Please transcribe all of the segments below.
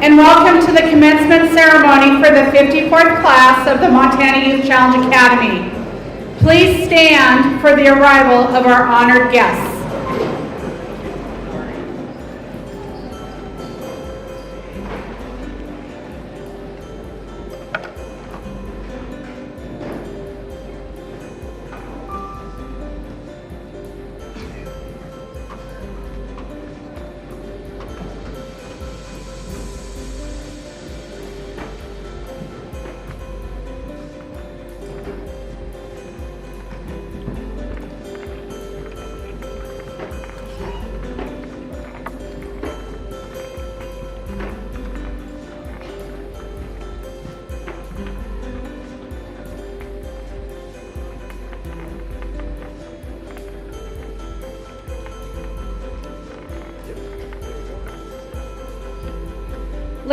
and welcome to the commencement ceremony for the 54th class of the Montana Youth Challenge Academy. Please stand for the arrival of our honored guests.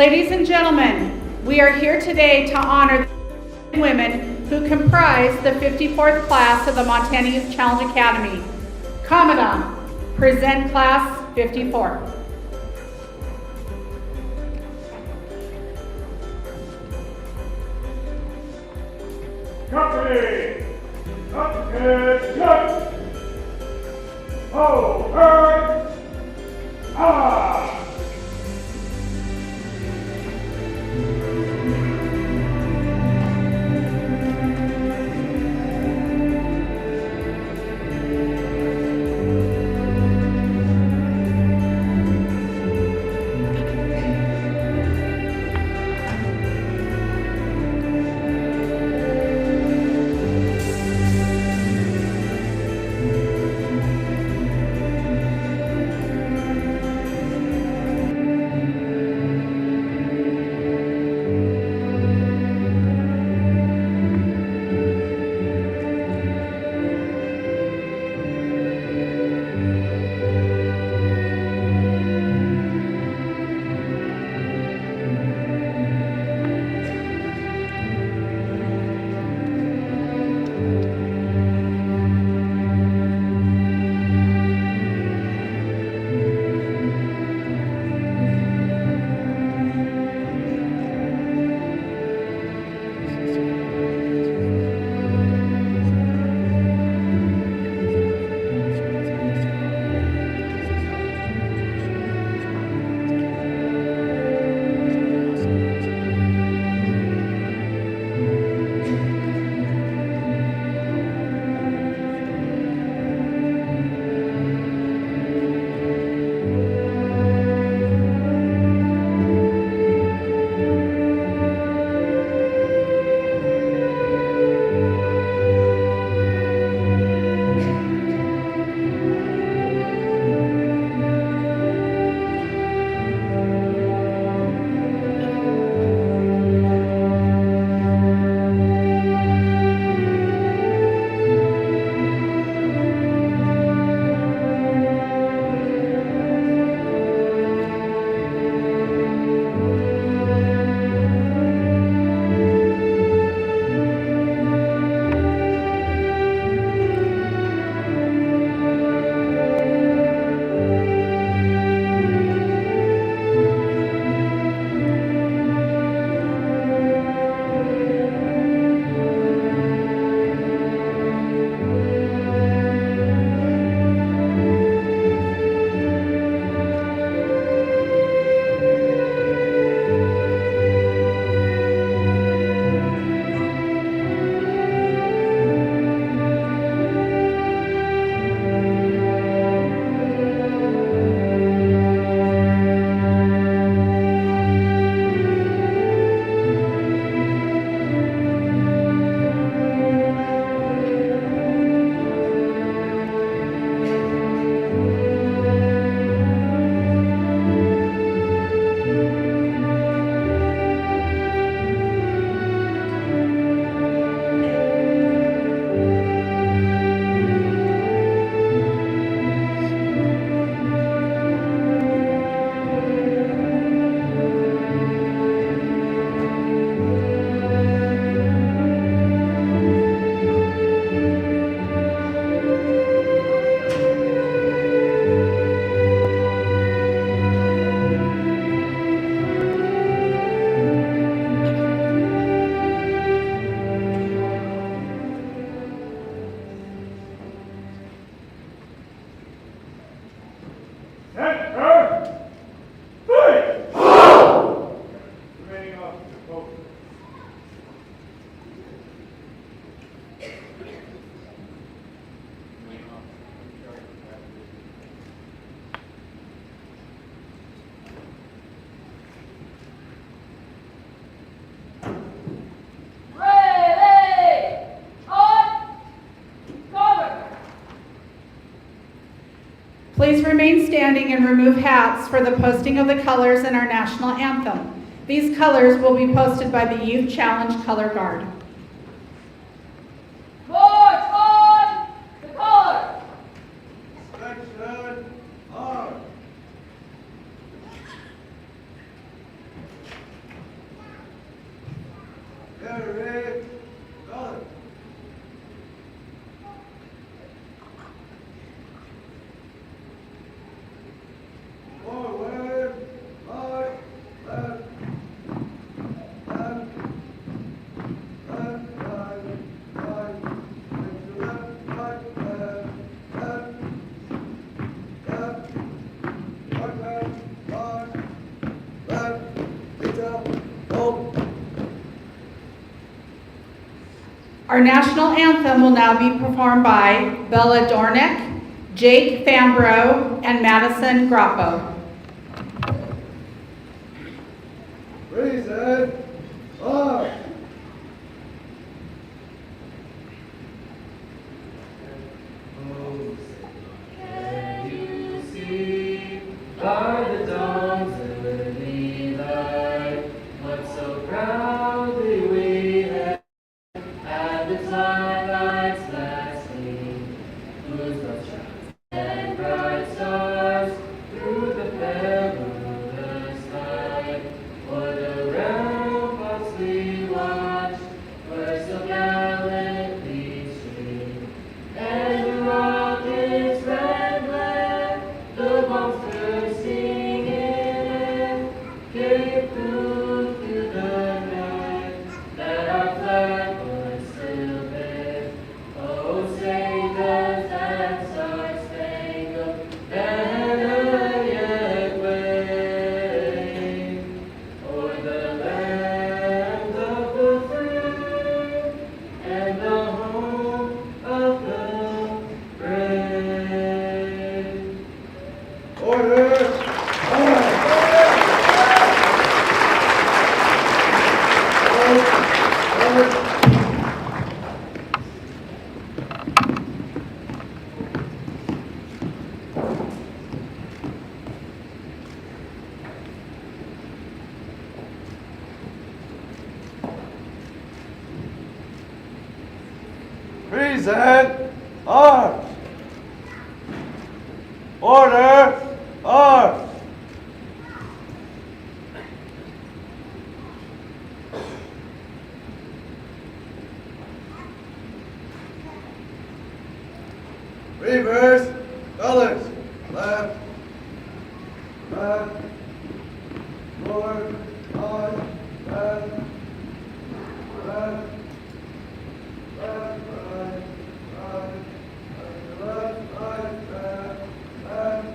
Ladies and gentlemen, we are here today to honor the women who comprise the 54th class of the Montana Youth Challenge Academy. Commandant, present class 54. Company, up and good. Ho, herd, ah! Please remain standing and remove hats for the posting of the colors in our national anthem. These colors will be posted by the Youth Challenge Color Guard. March on the color! Section R. Carry color. Forward, march, left, left, left, right, right, left, right, left, left, left, right, left, left, reach out, hold. Our national anthem will now be performed by Bella Dornick, Jake Fambro, and Madison Grappo. Reason, march. Can you see by the dawn's early light what so proudly we hailed at the twilight's last gleam, whose love shines and bright stars through the perilous night? O'er the ramparts we watched, where so gallantly streamed, and the rockets' red glare, the bombs bursting in, gave proof to the night that our flag was still there. Oh, say does that star-spangled banner yet wave o'er the land of the free and the home of the brave? Order, march. Present arms. Order, arms. Reverse colors. Left, left, forward, on, left, left, left, right, right, left, right, left,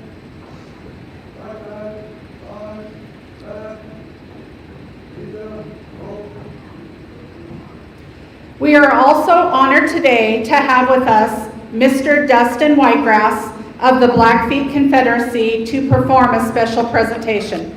left, right, on, left, either, hold. We are also honored today to have with us Mr. Dustin Whitegrass of the Blackfeet Confederacy to perform a special presentation.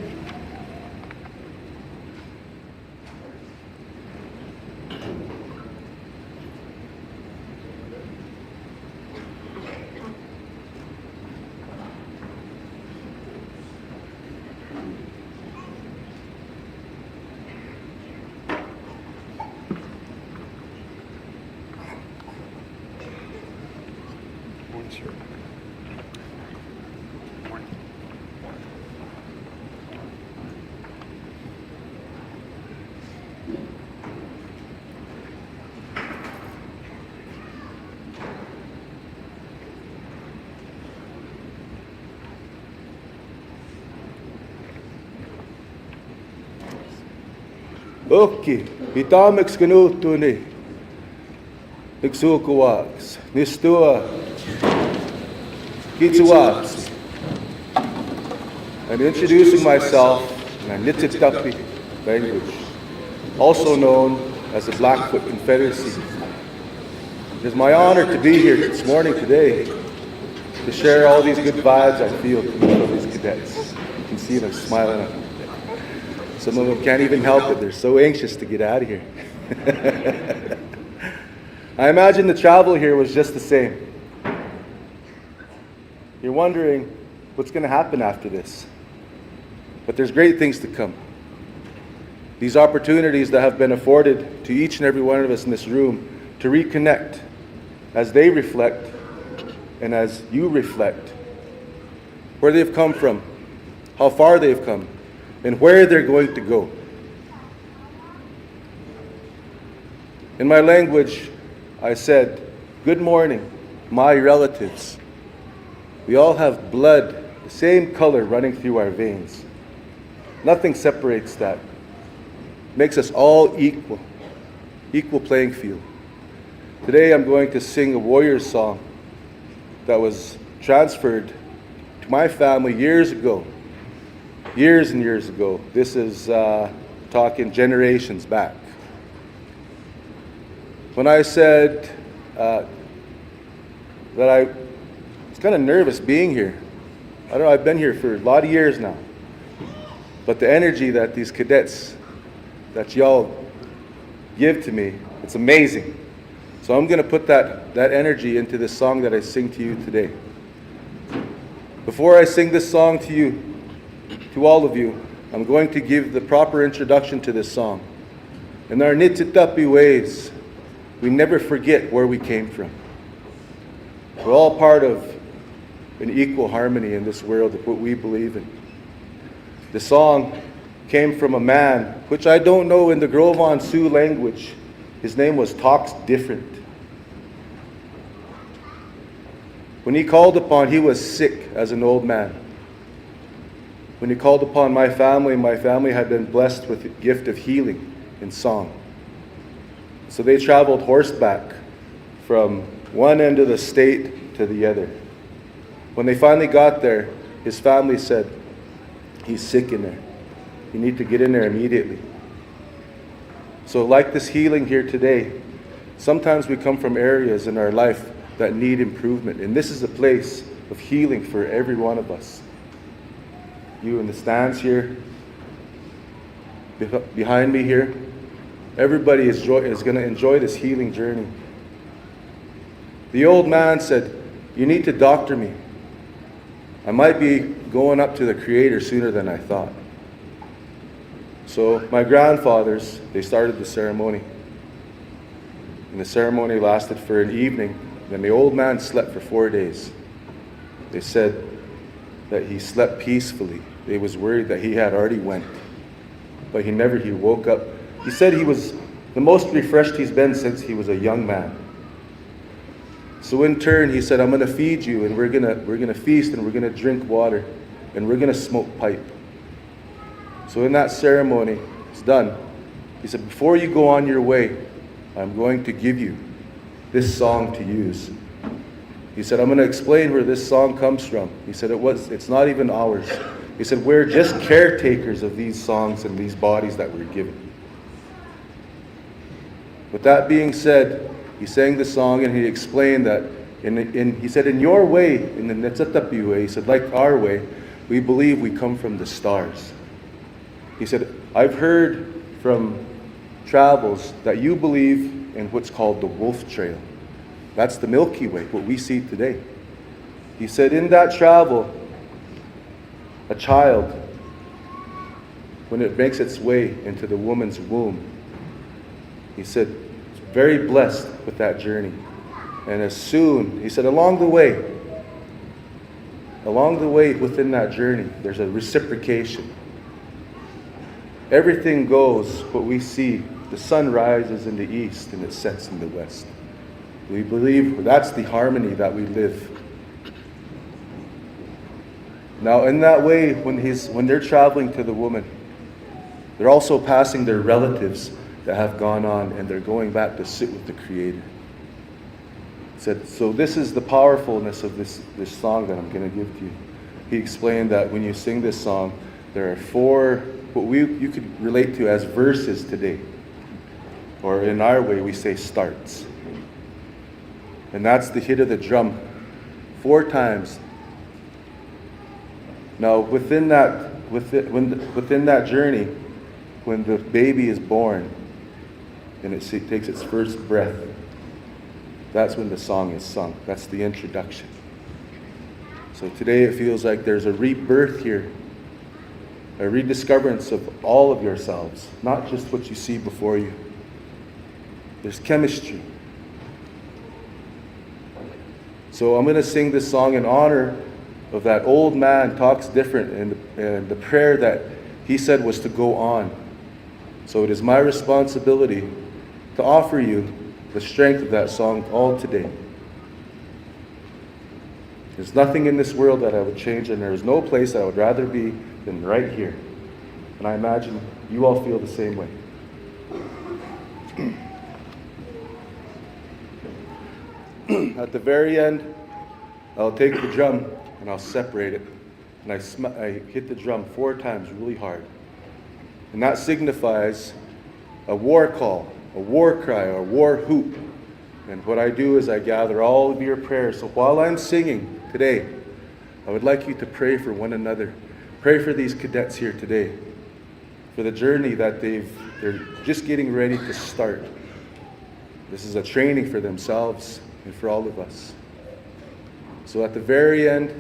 Okay, bitamix ganutuni. Nagsukuwax. Nistua. Gitsuwax. I'm introducing myself in my Nititapi language, also known as the Blackfoot Confederacy. It is my honor to be here this morning today to share all these good vibes I feel from these cadets. You can see them smiling at me. Some of them can't even help it. They're so anxious to get out of here. I imagine the travel here was just the same. You're wondering, what's going to happen after this. But there's great things to come. These opportunities that have been afforded to each and every one of us in this room to reconnect as they reflect and as you reflect where they've come from, how far they've come, and where they're going to go. In my language, I said, "Good morning, my relatives." We all have blood, the same color running through our veins. Nothing separates that. Makes us all equal playing field. Today I'm going to sing a warrior song that was transferred to my family years ago. Years and years ago. This is talking generations back. When I said that I was kind of nervous being here. I don't know, I've been here for a lot of years now. But the energy that these cadets, that y'all give to me, it's amazing. So I'm going to put that energy into this song that I sing to you today. Before I sing this song to you, to all of you, I'm going to give the proper introduction to this song. In our Nitsitapi ways, we never forget where we came from. We're all part of an equal harmony in this world of what we believe in. The song came from a man, which I don't know in the Grovan Sioux language. His name was Talks Different. When he called upon, he was sick as an old man. When he called upon my family had been blessed with the gift of healing in song. So they traveled horseback from one end of the state to the other. When they finally got there, his family said, "He's sick in there. You need to get in there immediately." So like this healing here today, sometimes we come from areas in our life that need improvement. And this is a place of healing for every one of us. You in the stands here, behind me here, everybody is going to enjoy this healing journey. The old man said, "You need to doctor me. I might be going up to the Creator sooner than I thought." So my grandfathers, they started the ceremony. And the ceremony lasted for an evening. Then the old man slept for 4 days. They said that he slept peacefully. They was worried that he had already went. But he woke up. He said he was the most refreshed he's been since he was a young man. So in turn, he said, "I'm going to feed you, and we're going to feast, and we're going to drink water, and we're going to smoke pipe." So in that ceremony, it's done. He said, "Before you go on your way, I'm going to give you this song to use." He said, "I'm going to explain where this song comes from." He said, it's not even ours. He said, "We're just caretakers of these songs and these bodies that we're given." With that being said, he sang the song and he explained that, he said, in your way, in the Netsatapi way, he said, like our way, we believe we come from the stars. He said, "I've heard from travels that you believe in what's called the Wolf Trail. That's the Milky Way, what we see today." He said, in that travel, a child, when it makes its way into the woman's womb, he said, it's very blessed with that journey. And as soon, he said, along the way within that journey, there's a reciprocation. Everything goes, what we see, the sun rises in the east and it sets in the west. We believe that's the harmony that we live. Now in that way, when they're traveling to the woman, they're also passing their relatives that have gone on, and they're going back to sit with the Creator. He said, so this is the powerfulness of this song that I'm going to give to you. He explained that when you sing this song, there are 4, what you could relate to as verses today. Or in our way, we say starts. And that's the hit of the drum 4 times. Now, within that journey, when the baby is born and it takes its first breath, that's when the song is sung. That's the introduction. So today it feels like there's a rebirth here, a rediscoverance of all of yourselves, not just what you see before you. There's chemistry. So I'm going to sing this song in honor of that old man, Talks Different, and the prayer that he said was to go on. So it is my responsibility to offer you the strength of that song all today. There's nothing in this world that I would change, and there is no place I would rather be than right here. And I imagine you all feel the same way. At the very end, I'll take the drum and I'll separate it. And I hit the drum 4 times really hard. And that signifies a war call, a war cry, or a war whoop. And what I do is I gather all of your prayers. So while I'm singing today, I would like you to pray for one another. Pray for these cadets here today, for the journey that they're just getting ready to start. This is a training for themselves and for all of us. So at the very end,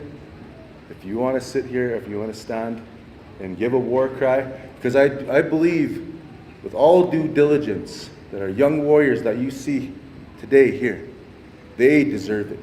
if you want to sit here, if you want to stand and give a war cry, because I believe with all due diligence that our young warriors that you see today here, they deserve it.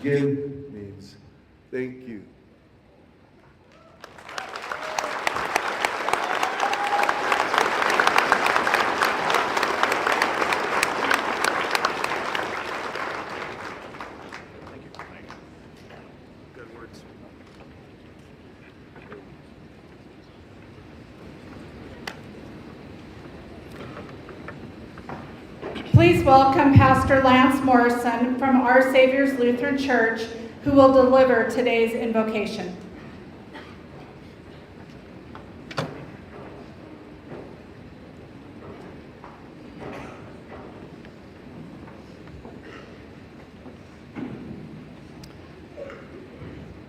Give means thank you. Please welcome Pastor Lance Morrison from Our Savior's Lutheran Church, who will deliver today's invocation.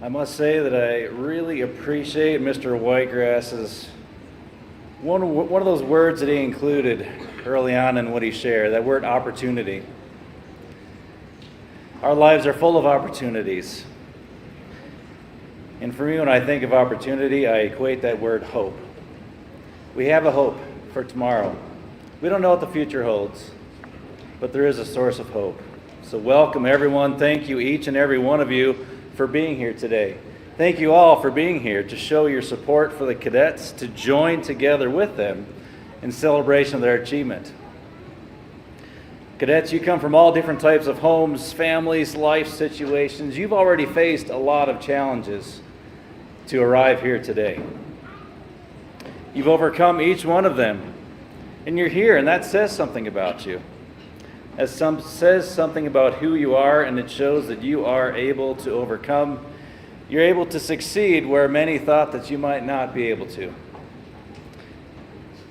I must say that I really appreciate Mr. Whitegrass's one of those words that he included early on in what he shared, that word opportunity. Our lives are full of opportunities. And for me, when I think of opportunity, I equate that word hope. We have a hope for tomorrow. We don't know what the future holds, but there is a source of hope. So welcome everyone. Thank you, each and every one of you, for being here today. Thank you all for being here to show your support for the cadets, to join together with them in celebration of their achievement. Cadets, you come from all different types of homes, families, life situations. You've already faced a lot of challenges to arrive here today. You've overcome each one of them, and you're here, and that says something about you. Says something about who you are, and it shows that you are able to overcome. You're able to succeed where many thought that you might not be able to.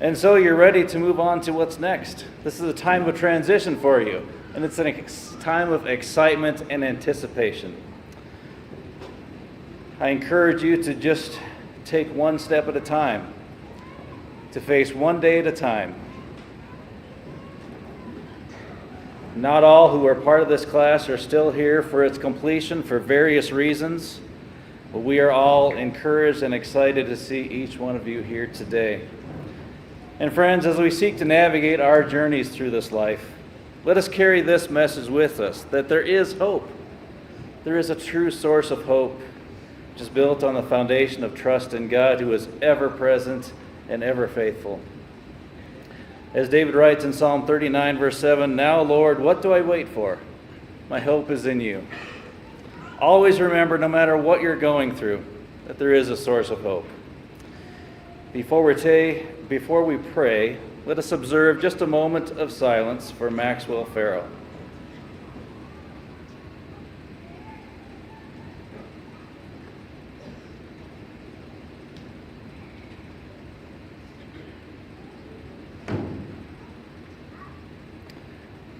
And so you're ready to move on to what's next. This is a time of transition for you, and it's a time of excitement and anticipation. I encourage you to just take one step at a time, to face one day at a time. Not all who are part of this class are still here for its completion for various reasons, but we are all encouraged and excited to see each one of you here today. And friends, as we seek to navigate our journeys through this life, let us carry this message with us, that there is hope. There is a true source of hope, which is built on the foundation of trust in God, who is ever present and ever faithful. As David writes in Psalm 39, verse 7, "Now, Lord, what do I wait for? My hope is in you." Always remember, no matter what you're going through, that there is a source of hope. Before we pray, let us observe just a moment of silence for Maxwell Farrell.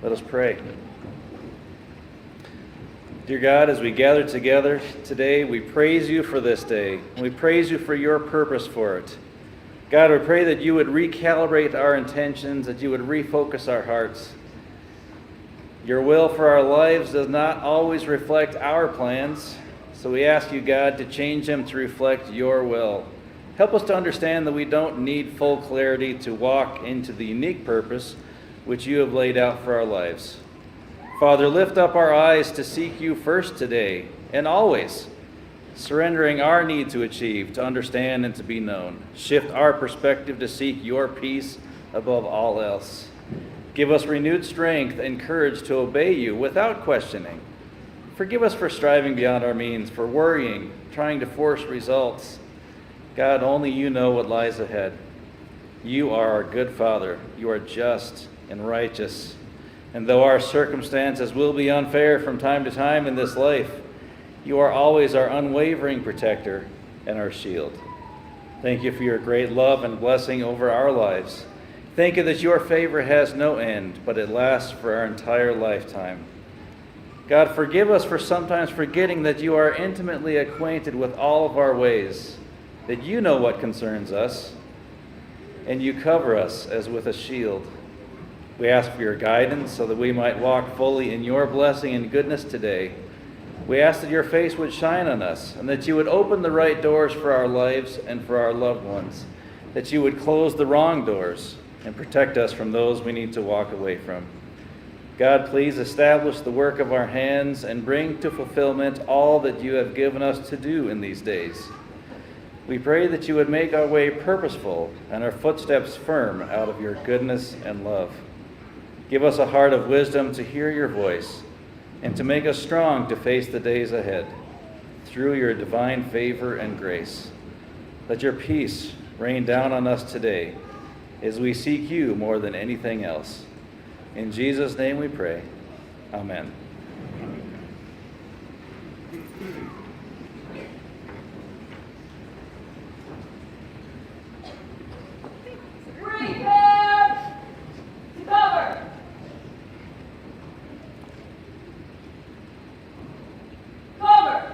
Let us pray. Dear God, as we gather together today, we praise you for this day. And we praise you for your purpose for it. God, we pray that you would recalibrate our intentions, that you would refocus our hearts. Your will for our lives does not always reflect our plans, so we ask you, God, to change them to reflect your will. Help us to understand that we don't need full clarity to walk into the unique purpose which you have laid out for our lives. Father, lift up our eyes to seek you first today and always, surrendering our need to achieve, to understand, and to be known. Shift our perspective to seek your peace above all else. Give us renewed strength and courage to obey you without questioning. Forgive us for striving beyond our means, for worrying, trying to force results. God, only you know what lies ahead. You are our good Father. You are just and righteous. And though our circumstances will be unfair from time to time in this life, you are always our unwavering protector and our shield. Thank you for your great love and blessing over our lives. Thank you that your favor has no end, but it lasts for our entire lifetime. God, forgive us for sometimes forgetting that you are intimately acquainted with all of our ways, that you know what concerns us, and you cover us as with a shield. We ask for your guidance so that we might walk fully in your blessing and goodness today. We ask that your face would shine on us and that you would open the right doors for our lives and for our loved ones, that you would close the wrong doors and protect us from those we need to walk away from. God, please establish the work of our hands and bring to fulfillment all that you have given us to do in these days. We pray that you would make our way purposeful and our footsteps firm out of your goodness and love. Give us a heart of wisdom to hear your voice and to make us strong to face the days ahead through your divine favor and grace. Let your peace rain down on us today as we seek you more than anything else. In Jesus' name we pray. Amen. Prepare to cover. Cover.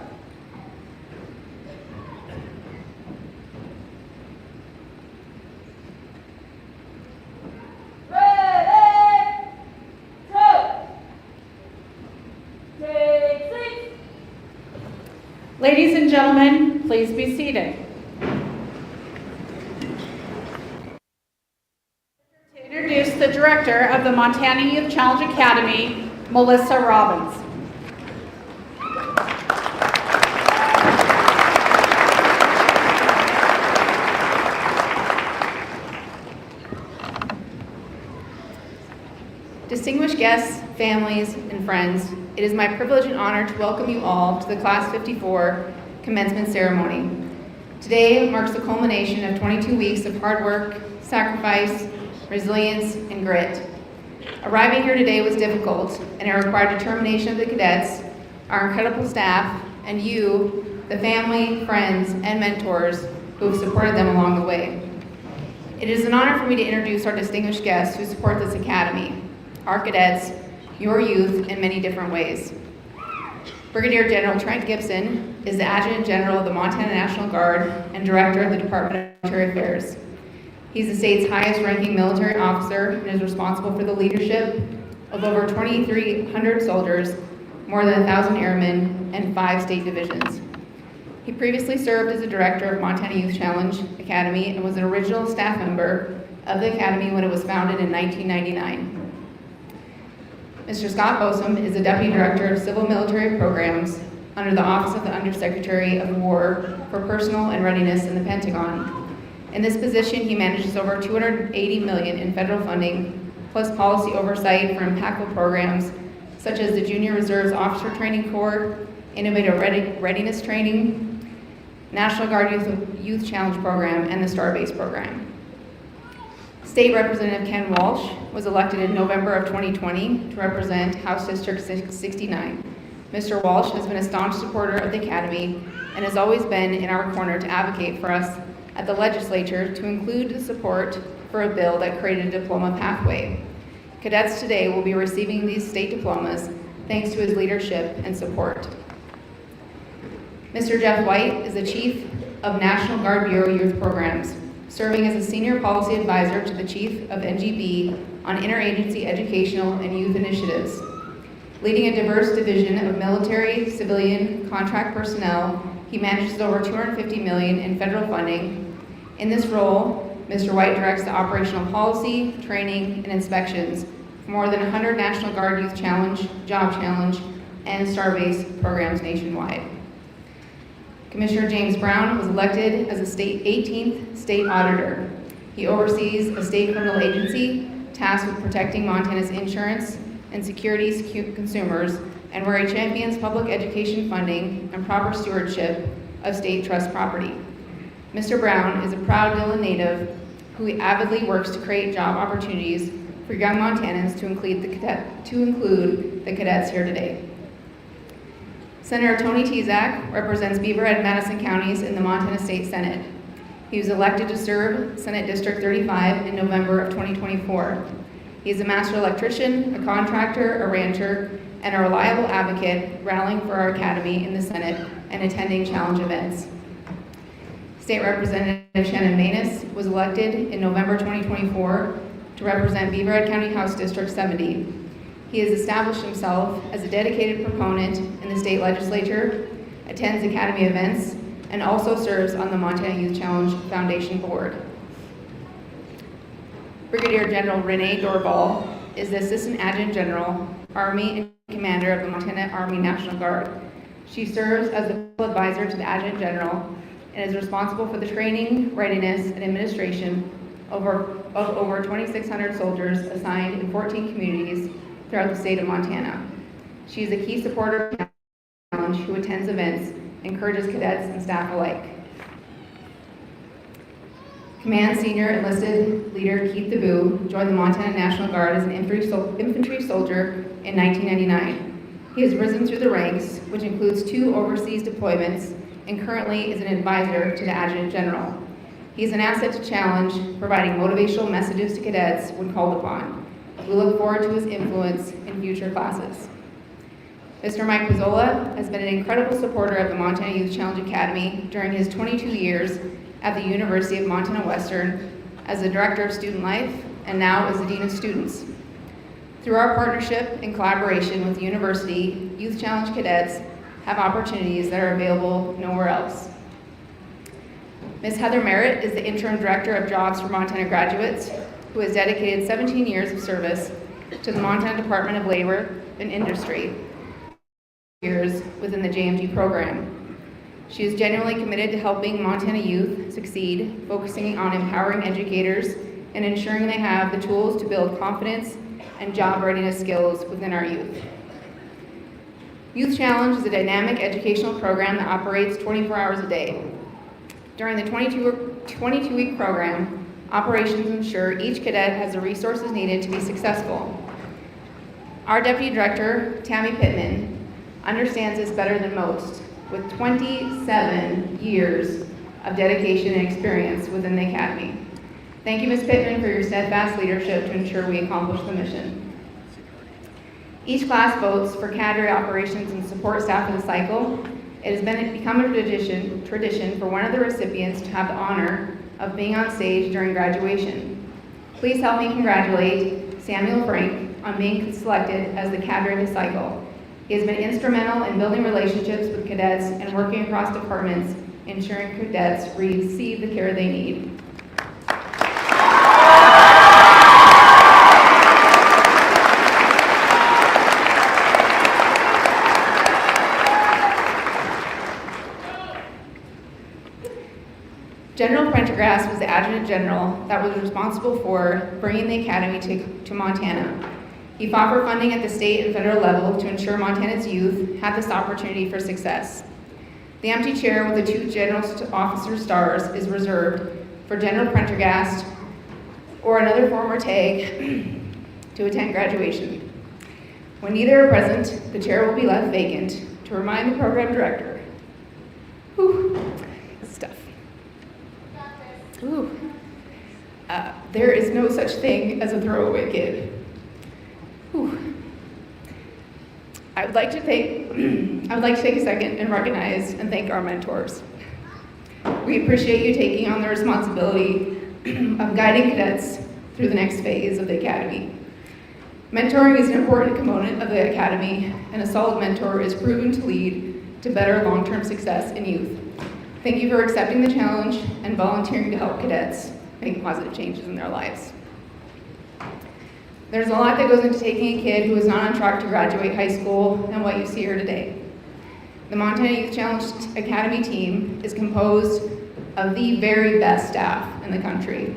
Ladies and gentlemen, please be seated. To introduce the director of the Montana Youth Challenge Academy, Melissa Robbins. Distinguished guests, families, and friends, it is my privilege and honor to welcome you all to the Class 54 commencement ceremony. Today marks the culmination of 22 weeks of hard work, sacrifice, resilience, and grit. Arriving here today was difficult, and it required determination of the cadets, our incredible staff, and you, the family, friends, and mentors who have supported them along the way. It is an honor for me to introduce our distinguished guests who support this academy, our cadets, your youth in many different ways. Brigadier General Trent Gibson is the Adjutant General of the Montana National Guard and Director of the Department of Military Affairs. He's the state's highest ranking military officer and is responsible for the leadership of over 2,300 soldiers, more than 1,000 airmen, and 5 state divisions. He previously served as the director of Montana Youth Challenge Academy and was an original staff member of the academy when it was founded in 1999. Mr. Scott Bosom is the Deputy Director of Civil Military Programs under the Office of the Undersecretary of War for Personnel and Readiness in the Pentagon. In this position, he manages over $280 million in federal funding, plus policy oversight for impactful programs such as the Junior Reserves Officer Training Corps, Innovative Readiness Training, National Guard Youth Challenge Program, and the Star-Based Program. State Representative Ken Walsh was elected in November of 2020 to represent House District 69. Mr. Walsh has been a staunch supporter of the Academy and has always been in our corner to advocate for us at the legislature to include the support for a bill that created a diploma pathway. Cadets today will be receiving these state diplomas thanks to his leadership and support. Mr. Jeff White is the Chief of National Guard Bureau Youth Programs, serving as a Senior Policy Advisor to the Chief of NGB on interagency educational and youth initiatives. Leading a diverse division of military, civilian, contract personnel, he manages over $250 million in federal funding. In this role, Mr. White directs the operational policy, training, and inspections for more than 100 National Guard Youth Challenge, Job Challenge, and Star-Based programs nationwide. Commissioner James Brown was elected as a 18th state auditor. He oversees a state criminal agency tasked with protecting Montana's insurance and securities consumers, and where he champions public education funding and proper stewardship of state trust property. Mr. Brown is a proud Dillon native who avidly works to create job opportunities for young Montanans to include the cadets here today. Senator Tony Tezak represents Beaverhead and Madison counties in the Montana State Senate. He was elected to serve Senate District 35 in November of 2024. He is a master electrician, a contractor, a rancher, and a reliable advocate rallying for our academy in the Senate and attending challenge events. State Representative Shannon Maness was elected in November 2024 to represent Beaverhead County House District 70. He has established himself as a dedicated proponent in the state legislature, attends academy events, and also serves on the Montana Youth Challenge Foundation Board. Brigadier General Renee Dorval is the Assistant Adjutant General, Army, and Commander of the Montana Army National Guard. She serves as the full advisor to the Adjutant General and is responsible for the training, readiness, and administration of over 2,600 soldiers assigned in 14 communities throughout the state of Montana. She is a key supporter of the challenge who attends events, encourages cadets and staff alike. Command Senior Enlisted Leader Keith DeBoo joined the Montana National Guard as an infantry soldier in 1999. He has risen through the ranks, which includes 2 overseas deployments, and currently is an advisor to the Adjutant General. He is an asset to challenge, providing motivational messages to cadets when called upon. We look forward to his influence in future classes. Mr. Mike Pizzola has been an incredible supporter of the Montana Youth Challenge Academy during his 22 years at the University of Montana Western as the Director of Student Life and now as the Dean of Students. Through our partnership and collaboration with the university, Youth Challenge cadets have opportunities that are available nowhere else. Ms. Heather Merritt is the Interim Director of Jobs for Montana Graduates, who has dedicated 17 years of service to the Montana Department of Labor and Industry, years within the JMG program. She is genuinely committed to helping Montana youth succeed, focusing on empowering educators and ensuring they have the tools to build confidence and job readiness skills within our youth. Youth Challenge is a dynamic educational program that operates 24 hours a day. During the 22-week program, operations ensure each cadet has the resources needed to be successful. Our Deputy Director, Tammy Pittman, understands this better than most, with 27 years of dedication and experience within the Academy. Thank you, Ms. Pittman, for your steadfast leadership to ensure we accomplish the mission. Each class votes for cadre operations and support staff of the cycle. It has become a tradition for one of the recipients to have the honor of being on stage during graduation. Please help me congratulate Samuel Frank on being selected as the cadre of the cycle. He has been instrumental in building relationships with cadets and working across departments, ensuring cadets receive the care they need. General Prendergast was the Adjutant General that was responsible for bringing the Academy to Montana. He fought for funding at the state and federal level to ensure Montana's youth had this opportunity for success. The empty chair with the 2 general officer stars is reserved for General Prendergast or another former TAG to attend graduation. When neither are present, the chair will be left vacant to remind the program director. Stuff. There is no such thing as a throwaway kid. I would like to take a second and recognize and thank our mentors. We appreciate you taking on the responsibility of guiding cadets through the next phase of the Academy. Mentoring is an important component of the Academy, and a solid mentor is proven to lead to better long-term success in youth. Thank you for accepting the challenge and volunteering to help cadets make positive changes in their lives. There's a lot that goes into taking a kid who is not on track to graduate high school and what you see here today. The Montana Youth Challenge Academy team is composed of the very best staff in the country.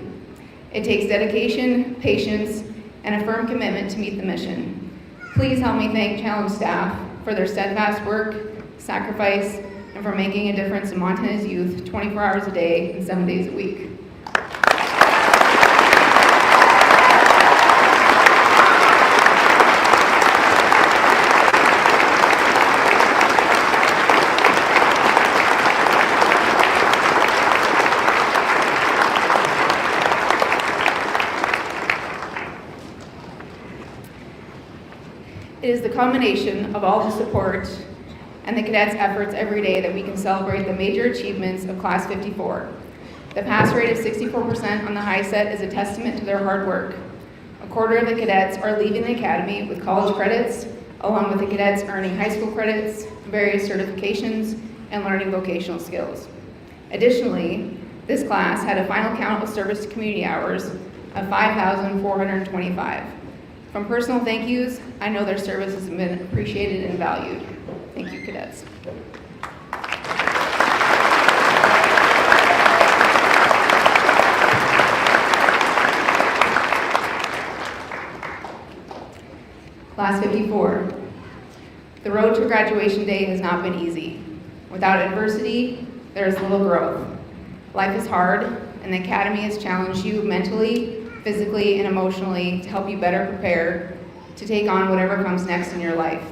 It takes dedication, patience, and a firm commitment to meet the mission. Please help me thank Challenge staff for their steadfast work, sacrifice, and for making a difference in Montana's youth 24 hours a day and 7 days a week. It is the combination of all the support and the cadets' efforts every day that we can celebrate the major achievements of Class 54. The pass rate of 64% on the high set is a testament to their hard work. A quarter of the cadets are leaving the Academy with college credits, along with the cadets earning high school credits, various certifications, and learning vocational skills. Additionally, this class had a final count of service to community hours of 5,425. From personal thank yous, I know their service has been appreciated and valued. Thank you, cadets. Class 54. The road to graduation day has not been easy. Without adversity, there is little growth. Life is hard, and the Academy has challenged you mentally, physically, and emotionally to help you better prepare to take on whatever comes next in your life.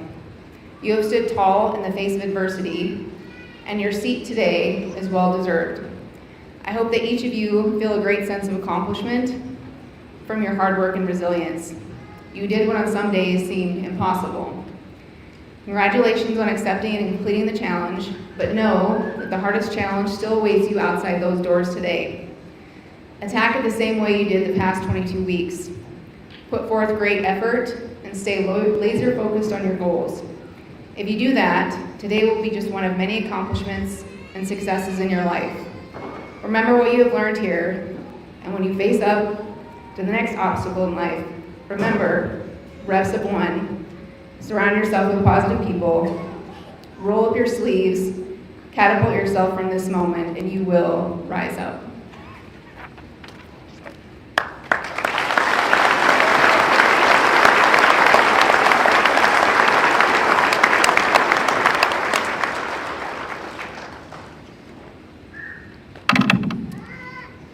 You have stood tall in the face of adversity, and your seat today is well deserved. I hope that each of you feel a great sense of accomplishment from your hard work and resilience. You did what on some days seemed impossible. Congratulations on accepting and completing the challenge, but know that the hardest challenge still awaits you outside those doors today. Attack it the same way you did the past 22 weeks. Put forth great effort and stay laser focused on your goals. If you do that, Today will be just one of many accomplishments and successes in your life. Remember what you have learned here, and when you face up to the next obstacle in life, remember reps of 1, surround yourself with positive people, roll up your sleeves, catapult yourself from this moment, and you will rise up.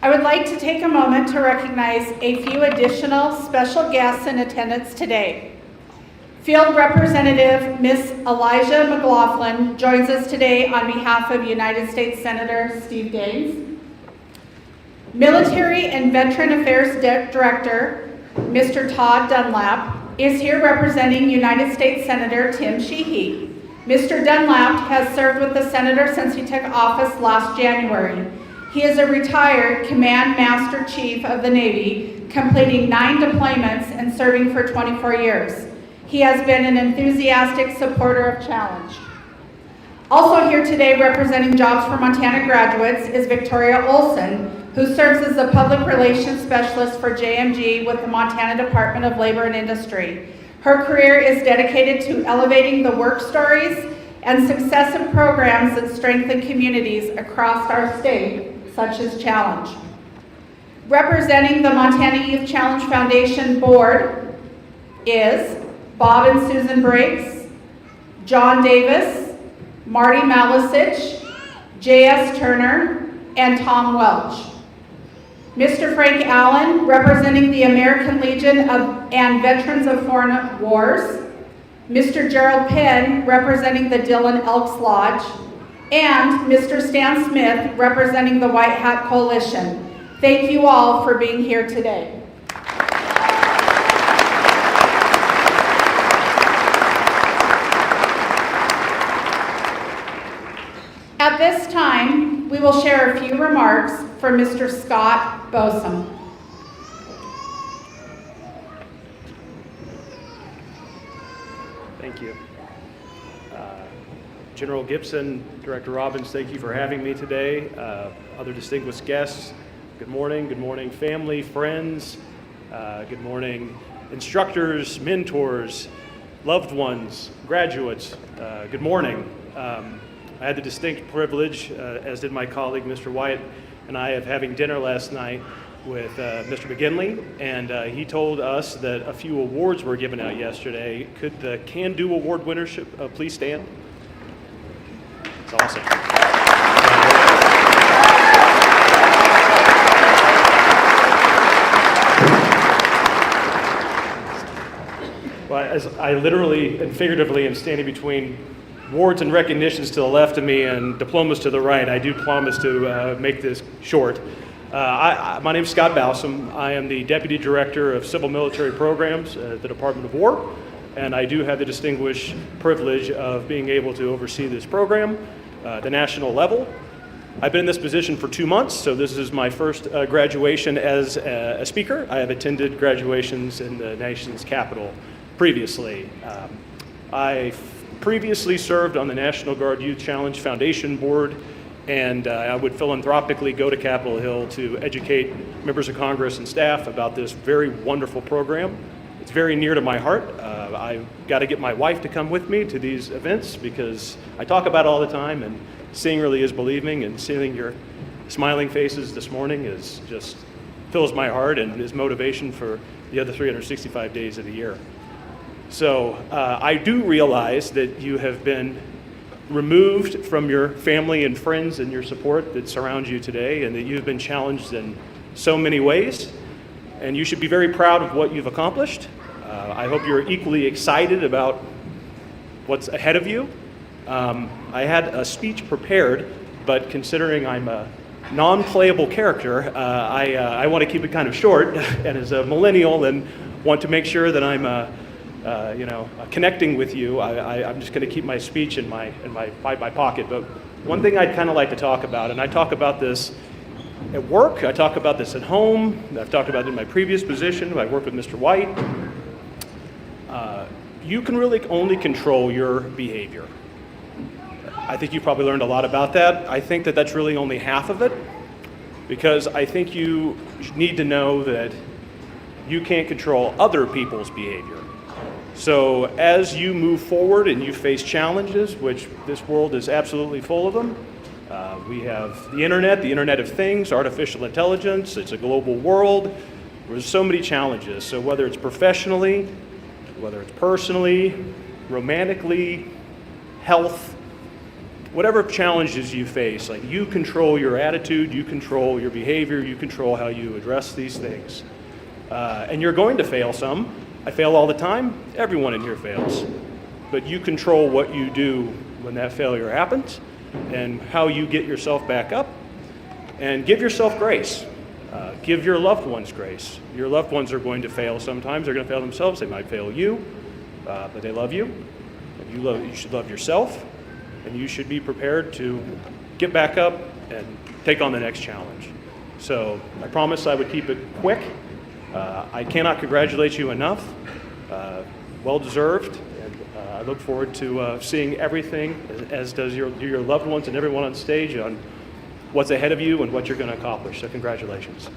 I would like to take a moment to recognize a few additional special guests in attendance today. Field Representative Ms. Elijah McLaughlin joins us today on behalf of United States Senator Steve Gaines. Military and Veteran Affairs Director Mr. Todd Dunlap is here representing United States Senator Tim Sheehy. Mr. Dunlap has served with the Senator since he took office last January. He is a retired Command Master Chief of the Navy, completing 9 deployments and serving for 24 years. He has been an enthusiastic supporter of challenge. Also here today representing Jobs for Montana graduates is Victoria Olson, who serves as the Public Relations Specialist for JMG with the Montana Department of Labor and Industry. Her career is dedicated to elevating the work stories and successive programs that strengthen communities across our state, such as Challenge. Representing the Montana Youth Challenge Foundation Board is Bob and Susan Briggs, John Davis, Marty Malisich, J.S. Turner, and Tom Welch. Mr. Frank Allen, representing the American Legion and Veterans of Foreign Wars, Mr. Gerald Penn, representing the Dillon Elks Lodge, and Mr. Stan Smith, representing the White Hat Coalition. Thank you all for being here today. At this time, we will share a few remarks from Mr. Scott Bosom. Thank you. General Gibson, Director Robbins, thank you for having me today. Other distinguished guests, good morning family, friends, good morning instructors, mentors, loved ones, graduates, good morning. I had the distinct privilege, as did my colleague Mr. Wyatt and I, of having dinner last night with Mr. McGinley, and he told us that a few awards were given out yesterday. Could the Can Do Award winners please stand? It's awesome. Well, as I literally and figuratively am standing between awards and recognitions to the left of me and diplomas to the right, I do promise to make this short. My name is Scott Bosom. I am the Deputy Director of Civil Military Programs at the Department of War, and I do have the distinguished privilege of being able to oversee this program at the national level. I've been in this position for 2 months, so this is my first graduation as a speaker. I have attended graduations in the nation's capital previously. I previously served on the National Guard Youth Challenge Foundation Board, and I would philanthropically go to Capitol Hill to educate members of Congress and staff about this very wonderful program. It's very near to my heart. I've got to get my wife to come with me to these events because I talk about it all the time, and seeing really is believing, and seeing your smiling faces this morning is just fills my heart and is motivation for the other 365 days of the year. So I do realize that you have been removed from your family and friends and your support that surrounds you today, and that you've been challenged in so many ways, and you should be very proud of what you've accomplished. I hope you're equally excited about what's ahead of you. I had a speech prepared, but considering I'm a non-playable character, I want to keep it kind of short, and as a millennial and want to make sure that I'm connecting with you, I'm just going to keep my speech in my pocket. But one thing I'd kind of like to talk about, and I talk about this at work, I talk about this at home, I've talked about it in my previous position, I work with Mr. White. You can really only control your behavior. I think you probably learned a lot about that. I think that that's really only half of it, because I think you need to know that you can't control other people's behavior. So as you move forward and you face challenges, which this world is absolutely full of them, we have the Internet of Things, artificial intelligence, it's a global world. There's so many challenges. So whether it's professionally, whether it's personally, romantically, health, whatever challenges you face, like you control your attitude, you control your behavior, you control how you address these things. And you're going to fail some. I fail all the time. Everyone in here fails. But you control what you do when that failure happens and how you get yourself back up. And give yourself grace. Give your loved ones grace. Your loved ones are going to fail sometimes. They're going to fail themselves. They might fail you, but they love you. And you should love yourself. And you should be prepared to get back up and take on the next challenge. So I promised I would keep it quick. I cannot congratulate you enough. Well deserved. And I look forward to seeing everything, as does your loved ones and everyone on stage, on what's ahead of you and what you're going to accomplish. So congratulations.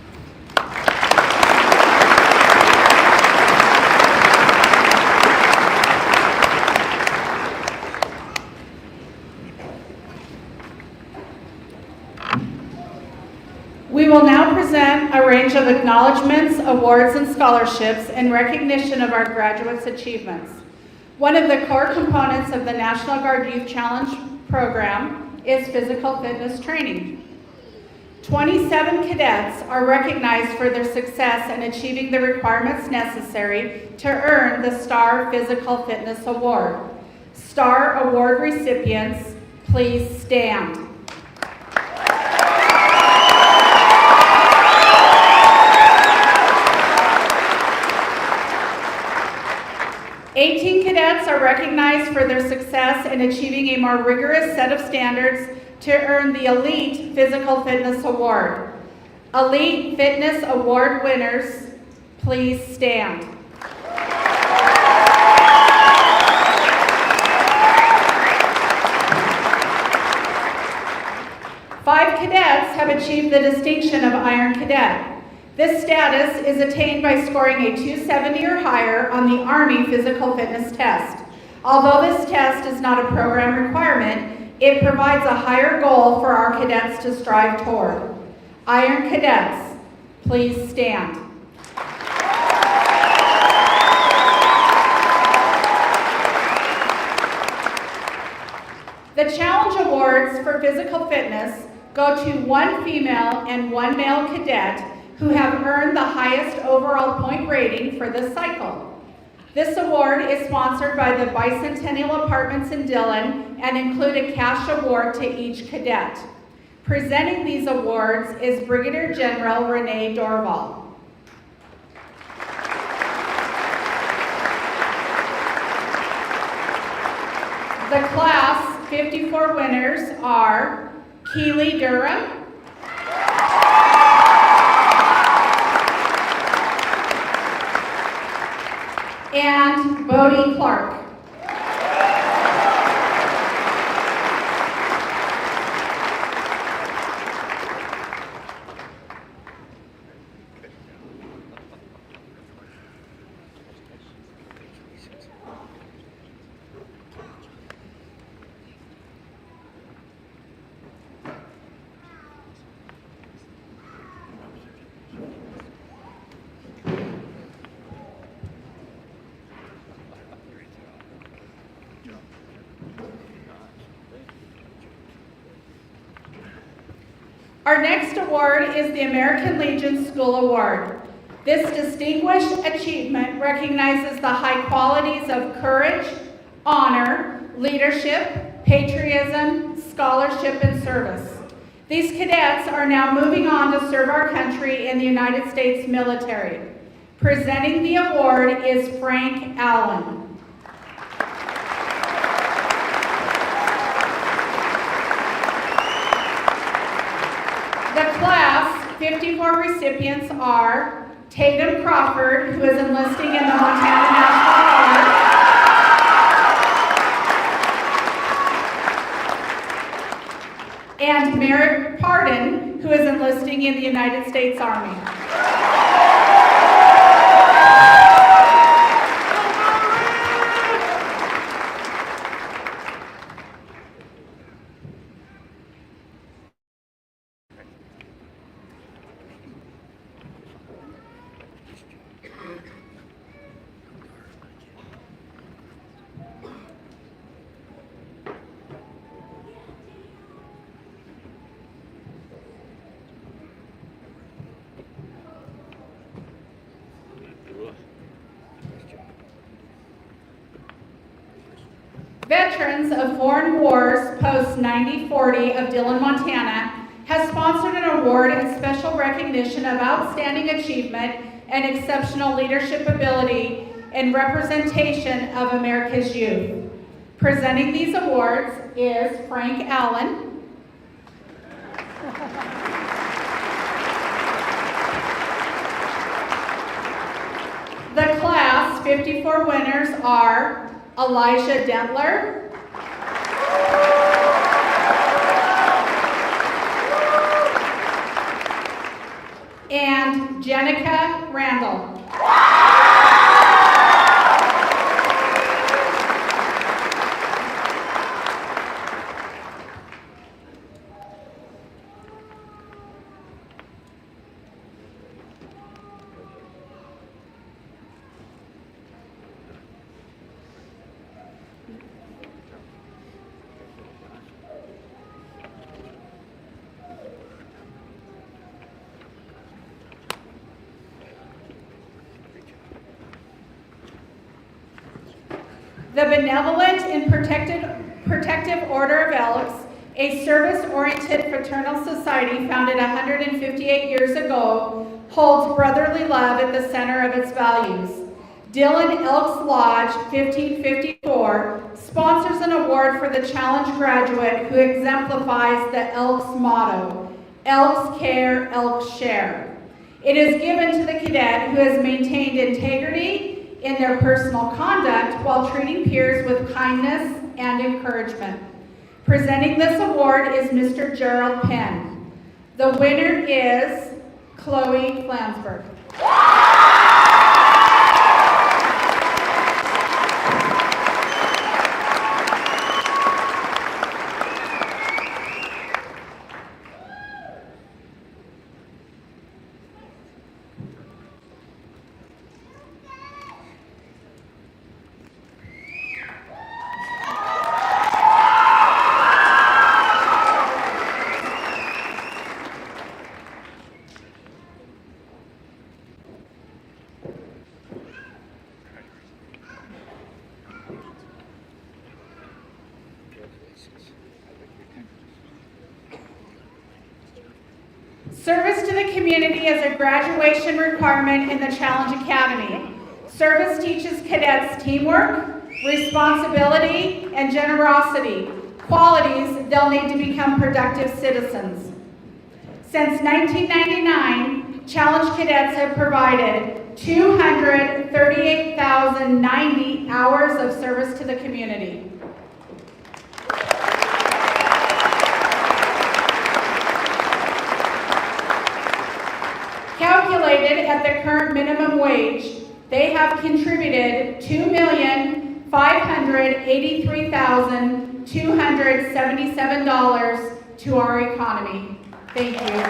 We will now present a range of acknowledgments, awards, and scholarships in recognition of our graduates' achievements. One of the core components of the National Guard Youth Challenge program is physical fitness training. 27 cadets are recognized for their success in achieving the requirements necessary to earn the STAR Physical Fitness Award. STAR Award recipients, please stand. Cadets are recognized for their success in achieving a more rigorous set of standards to earn the Elite Physical Fitness Award. Elite Fitness Award winners, please stand. Five cadets have achieved the distinction of Iron Cadet. This status is attained by scoring a 270 or higher on the Army Physical Fitness Test. Although this test is not a program requirement, it provides a higher goal for our cadets to strive toward. Iron Cadets, please stand. The Challenge Awards for Physical Fitness go to one female and one male cadet who have earned the highest overall point rating for this cycle. This award is sponsored by the Bicentennial Apartments in Dillon and include a cash award to each cadet. Presenting these awards is Brigadier General Renee Dorval. The Class 54 winners are Keely Durham, and Bodie Clark. Our next award is the American Legion School Award. This distinguished achievement recognizes the high qualities of courage, honor, leadership, patriotism, scholarship, and service. These cadets are now moving on to serve our country in the United States military. Presenting the award is Frank Allen. The Class 54 recipients are Tatum Crawford, who is enlisting in the Montana National Guard, and Merrick Pardon, who is enlisting in the United States Army. Veterans of Foreign Wars Post 9040 of Dillon, Montana has sponsored an award in special recognition of outstanding achievement and exceptional leadership ability in representation of America's youth. Presenting these awards is Frank Allen, the Class 54 winners are Elijah Dentler, and Jenica Randall. The Benevolent and Protective Order of Elks, a service-oriented fraternal society founded 158 years ago, holds brotherly love at the center of its values. Dillon Elks Lodge 1554 sponsors an award for the Challenge graduate who exemplifies the Elks motto, Elks Care, Elks Share. It is given to the cadet who has maintained integrity in their personal conduct while treating peers with kindness and encouragement. Presenting this award is Mr. Gerald Penn. The winner is Chloe Flansburgh. Service to the community is a graduation requirement in the Challenge Academy. Service teaches cadets teamwork, responsibility, and generosity, qualities they'll need to become productive citizens. Since 1999, Challenge cadets have provided 238,090 hours of service to the community. Calculated at the current minimum wage, they have contributed $2,583,277 to our economy. Thank you.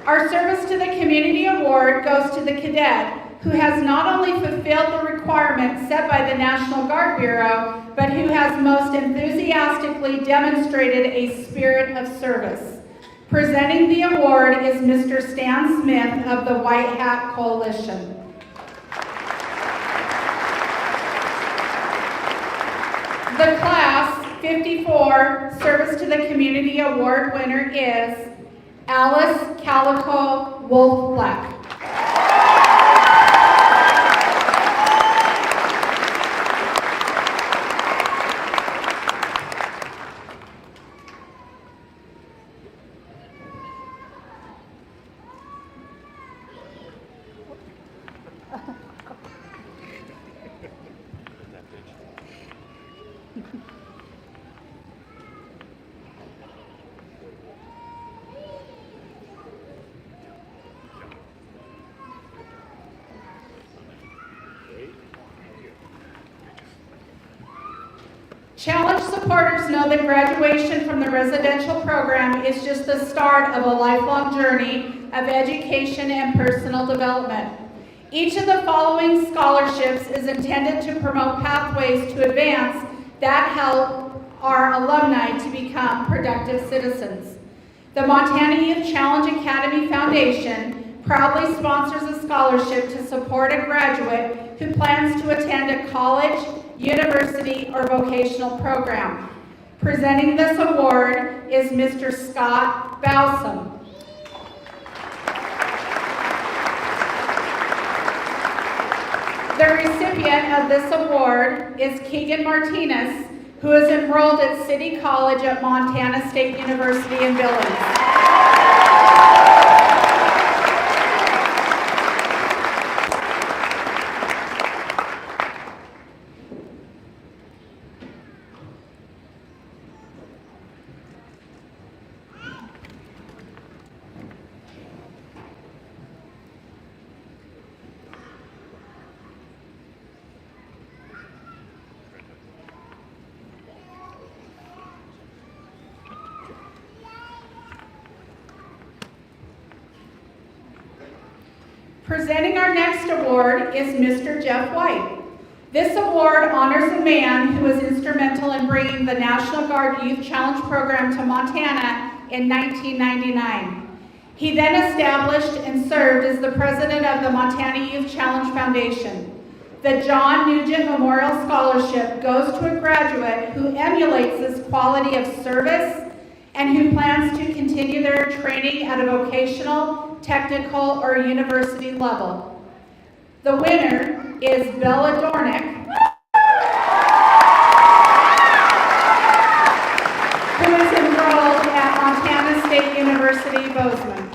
Our Service to the Community Award goes to the cadet who has not only fulfilled the requirements set by the National Guard Bureau, but who has most enthusiastically demonstrated a spirit of service. Presenting the award is Mr. Stan Smith of the White Hat Coalition. The Class 54 Service to the Community Award winner is Alice Calico Wolf Black. Challenge supporters know that graduation from the residential program is just the start of a lifelong journey of education and personal development. Each of the following scholarships is intended to promote pathways to advance that help our alumni to become productive citizens. The Montana Youth Challenge Academy Foundation proudly sponsors a scholarship to support a graduate who plans to attend a college, university, or vocational program. Presenting this award is Mr. Scott Bowsam. The recipient of this award is Keegan Martinez, who is enrolled at City College at Montana State University in Billings. Presenting our next award is Mr. Jeff White. This award honors a man who was instrumental in bringing the National Guard Youth Challenge program to Montana in 1999. He then established and served as the president of the Montana Youth Challenge Foundation. The John Nugent Memorial Scholarship goes to a graduate who emulates this quality of service and who plans to continue their training at a vocational, technical, or university level. The winner is Bella Dornick, who is enrolled at Montana State University, Bozeman.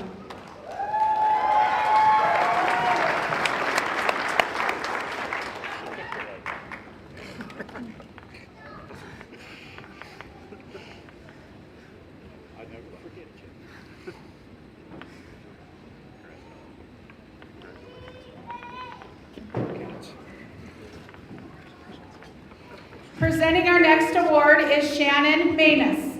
Presenting our next award is Shannon Manus.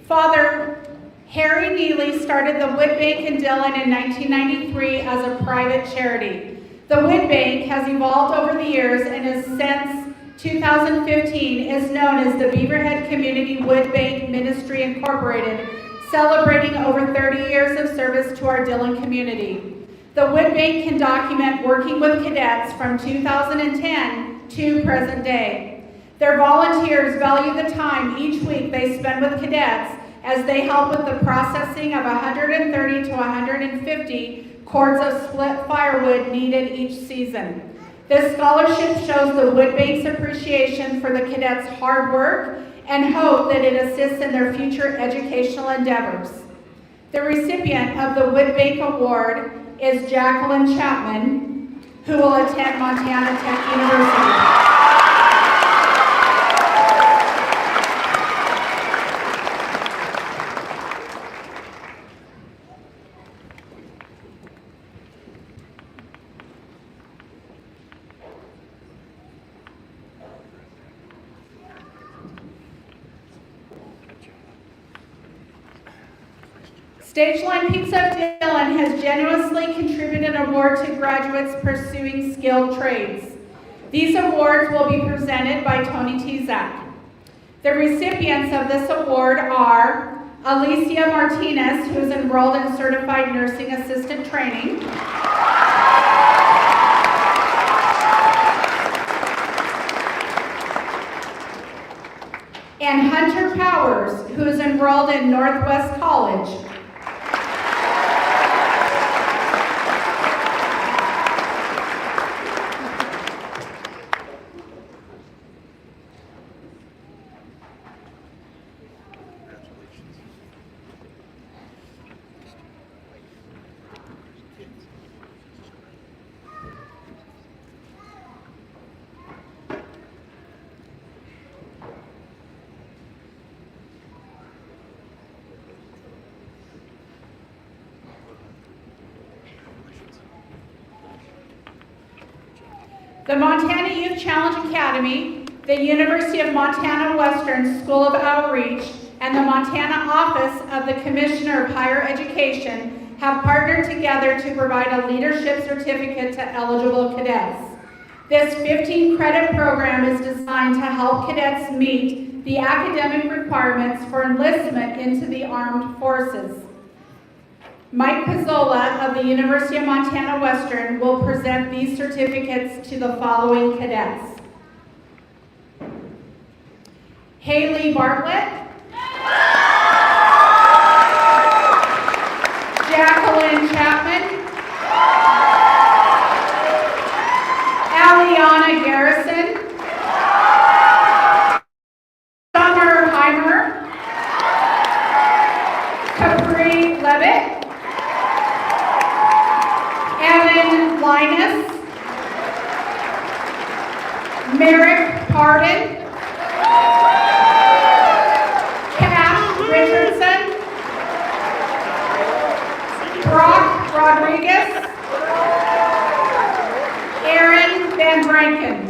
Father Harry Neely started the Wood Bank in Dillon in 1993 as a private charity. The Wood Bank has evolved over the years and is since 2015 is known as the Beaverhead Community Wood Bank Ministry Incorporated, celebrating over 30 years of service to our Dillon community. The Wood Bank can document working with cadets from 2010 to present day. Their volunteers value the time each week they spend with cadets as they help with the processing of 130 to 150 cords of split firewood needed each season. This scholarship shows the Wood Bank's appreciation for the cadets' hard work and hope that it assists in their future educational endeavors. The recipient of the Wood Bank Award is Jacqueline Chapman, who will attend Montana Tech University. Stageline Pizza of Dillon has generously contributed an award to graduates pursuing skilled trades. These awards will be presented by Tony Tezak. The recipients of this award are Alicia Martinez, who is enrolled in Certified Nursing Assistant Training, and Hunter Powers, who is enrolled in Northwest College. The Montana Youth Challenge Academy, the University of Montana Western School of Outreach, and the Montana Office of the Commissioner of Higher Education have partnered together to provide a leadership certificate to eligible cadets. This 15-credit program is designed to help cadets meet the academic requirements for enlistment into the armed forces. Mike Pizzola of the University of Montana Western will present these certificates to the following cadets. Haley Bartlett, Jacqueline Chapman, Aliana Garrison, Summer Heimer, Capri Levitt, Evan Linus, Merrick Pardon, Cash Richardson, Brock Rodriguez, Aaron Van Branken.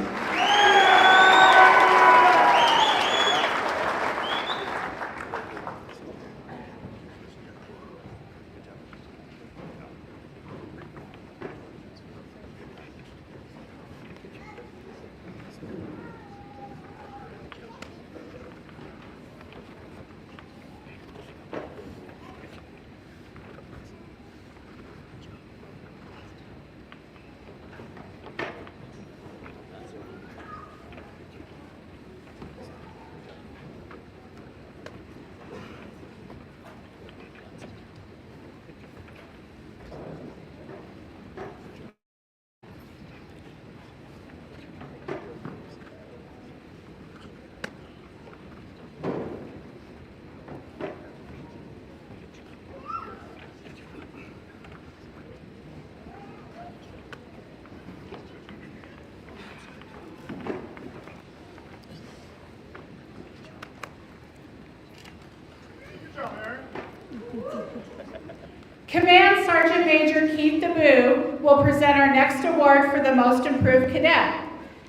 Command Sergeant Major Keith DeBoo will present our next award for the Most Improved Cadet.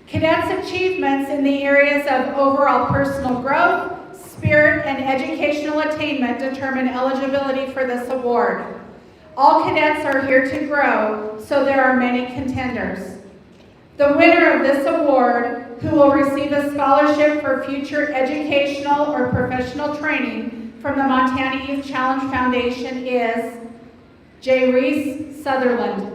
Cadets' achievements in the areas of overall personal growth, spirit, and educational attainment determine eligibility for this award. All cadets are here to grow, so there are many contenders. The winner of this award, who will receive a scholarship for future educational or professional training from the Montana Youth Challenge Foundation, is J. Reese Sutherland.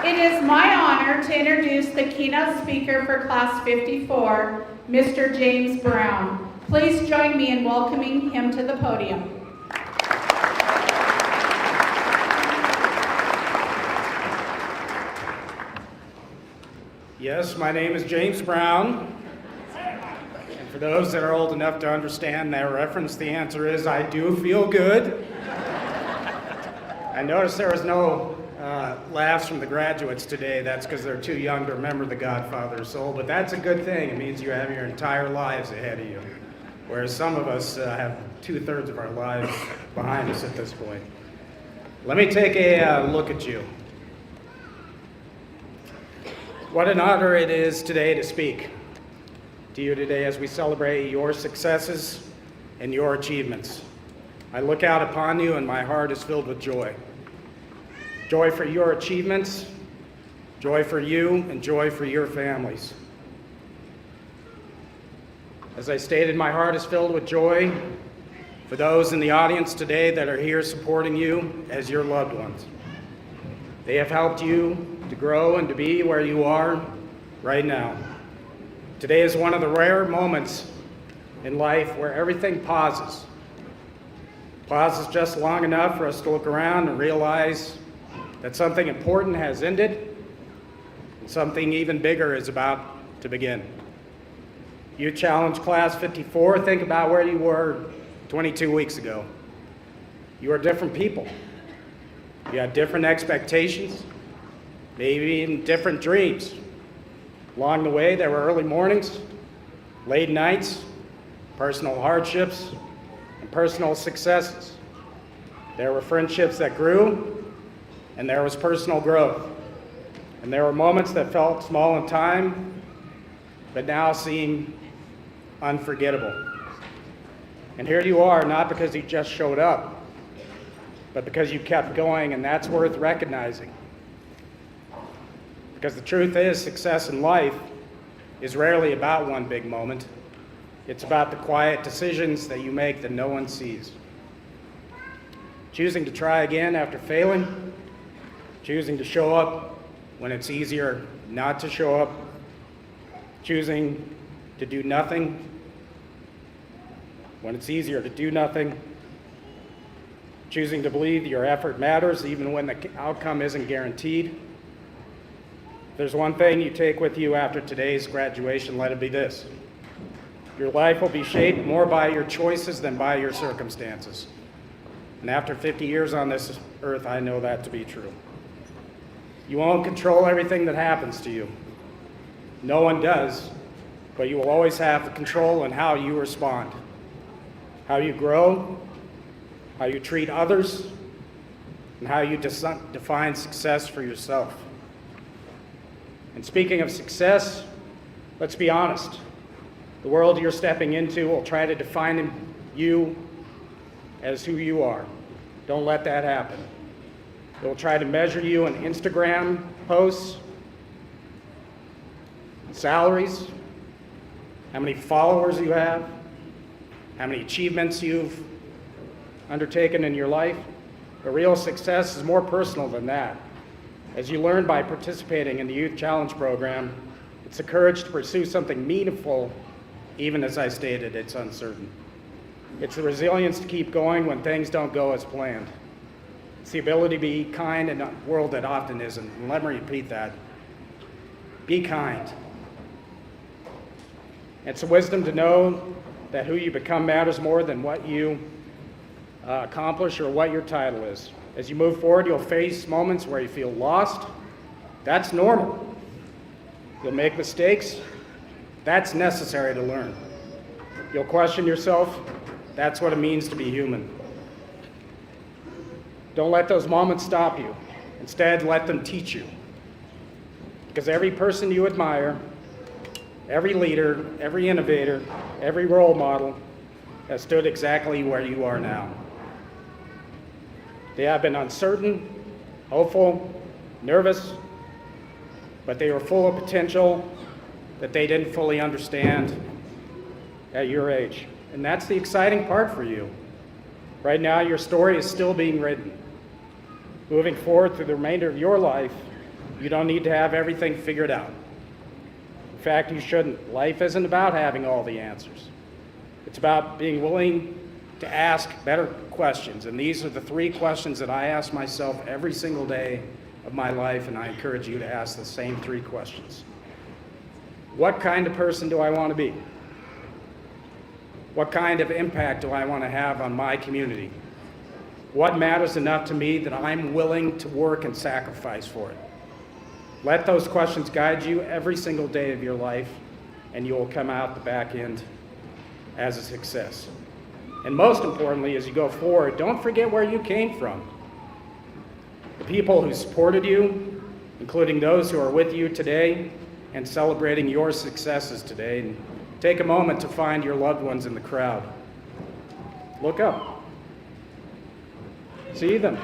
It is my honor to introduce the keynote speaker for Class 54, Mr. James Brown. Please join me in welcoming him to the podium. Yes, my name is James Brown. And for those that are old enough to understand that reference, the answer is I do feel good. I noticed there was no laughs from the graduates today. That's because they're too young to remember the Godfather's soul, but that's a good thing. It means you have your entire lives ahead of you, whereas some of us have 2/3 of our lives behind us at this point. Let me take a look at you. What an honor it is today to speak to you today as we celebrate your successes and your achievements. I look out upon you and my heart is filled with joy. Joy for your achievements, joy for you, and joy for your families. As I stated, my heart is filled with joy for those in the audience today that are here supporting you as your loved ones. They have helped you to grow and to be where you are right now. Today is one of the rare moments in life where everything pauses. Pauses just long enough for us to look around and realize that something important has ended and something even bigger is about to begin. You challenge Class 54, think about where you were 22 weeks ago. You are different people. You had different expectations, maybe even different dreams. Along the way, there were early mornings, late nights, personal hardships, and personal successes. There were friendships that grew, and there was personal growth. And there were moments that felt small in time, but now seem unforgettable. And here you are, not because you just showed up, but because you kept going, and that's worth recognizing. Because the truth is, success in life is rarely about one big moment. It's about the quiet decisions that you make that no one sees. Choosing to try again after failing, choosing to show up when it's easier not to show up, choosing to do nothing when it's easier to do nothing, choosing to believe your effort matters even when the outcome isn't guaranteed. If there's one thing you take with you after today's graduation, let it be this: your life will be shaped more by your choices than by your circumstances. And after 50 years on this earth, I know that to be true. You won't control everything that happens to you. No one does, but you will always have the control in how you respond, how you grow, how you treat others, and how you define success for yourself. And speaking of success, let's be honest. The world you're stepping into will try to define you as who you are. Don't let that happen. It will try to measure you in Instagram posts, salaries, how many followers you have, how many achievements you've undertaken in your life. But real success is more personal than that. As you learn by participating in the Youth Challenge program, it's the courage to pursue something meaningful, even as I stated, it's uncertain. It's the resilience to keep going when things don't go as planned. It's the ability to be kind in a world that often isn't. And let me repeat that. Be kind. It's the wisdom to know that who you become matters more than what you accomplish or what your title is. As you move forward, you'll face moments where you feel lost. That's normal. You'll make mistakes. That's necessary to learn. You'll question yourself. That's what it means to be human. Don't let those moments stop you. Instead, let them teach you. Because every person you admire, every leader, every innovator, every role model has stood exactly where you are now. They have been uncertain, hopeful, nervous, but they were full of potential that they didn't fully understand at your age. And that's the exciting part for you. Right now, your story is still being written. Moving forward through the remainder of your life, you don't need to have everything figured out. In fact, you shouldn't. Life isn't about having all the answers. It's about being willing to ask better questions. And these are the 3 questions that I ask myself every single day of my life, and I encourage you to ask the same 3 questions. What kind of person do I want to be? What kind of impact do I want to have on my community? What matters enough to me that I'm willing to work and sacrifice for it? Let those questions guide you every single day of your life, and you will come out the back end as a success. And most importantly, as you go forward, don't forget where you came from. The people who supported you, including those who are with you today and celebrating your successes today. And take a moment to find your loved ones in the crowd. Look up. See them.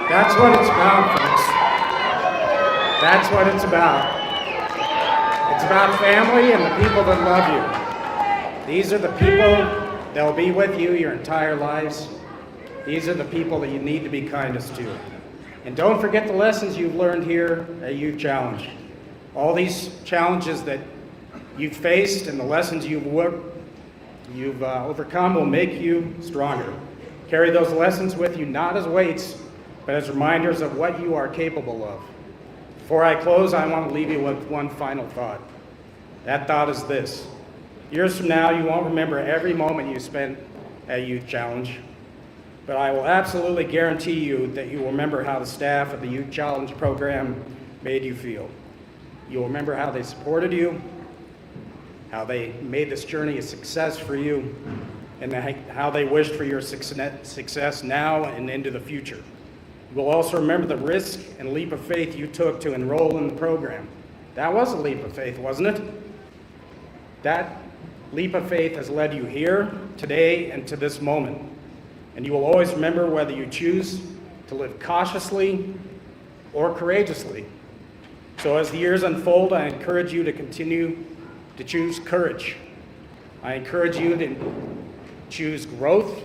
That's what it's about, folks. That's what it's about. It's about family and the people that love you. These are the people that will be with you your entire lives. These are the people that you need to be kindest to. And don't forget the lessons you've learned here at Youth Challenge. All these challenges that you've faced and the lessons you've overcome will make you stronger. Carry those lessons with you not as weights, but as reminders of what you are capable of. Before I close, I want to leave you with one final thought. That thought is this. Years from now, you won't remember every moment you spent at Youth Challenge, but I will absolutely guarantee you that you will remember how the staff of the Youth Challenge program made you feel. You'll remember how they supported you, how they made this journey a success for you, and how they wished for your success now and into the future. You will also remember the risk and leap of faith you took to enroll in the program. That was a leap of faith, wasn't it? That leap of faith has led you here, today, and to this moment. And you will always remember whether you choose to live cautiously or courageously. So as the years unfold, I encourage you to continue to choose courage. I encourage you to choose growth.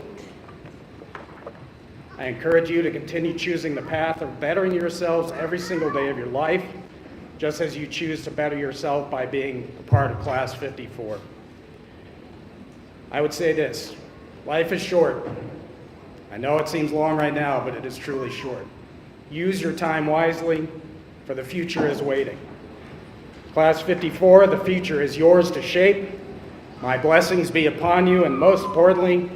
I encourage you to continue choosing the path of bettering yourselves every single day of your life, just as you choose to better yourself by being a part of Class 54. I would say this, life is short. I know it seems long right now, but it is truly short. Use your time wisely, for the future is waiting. Class 54, the future is yours to shape. My blessings be upon you, and most importantly,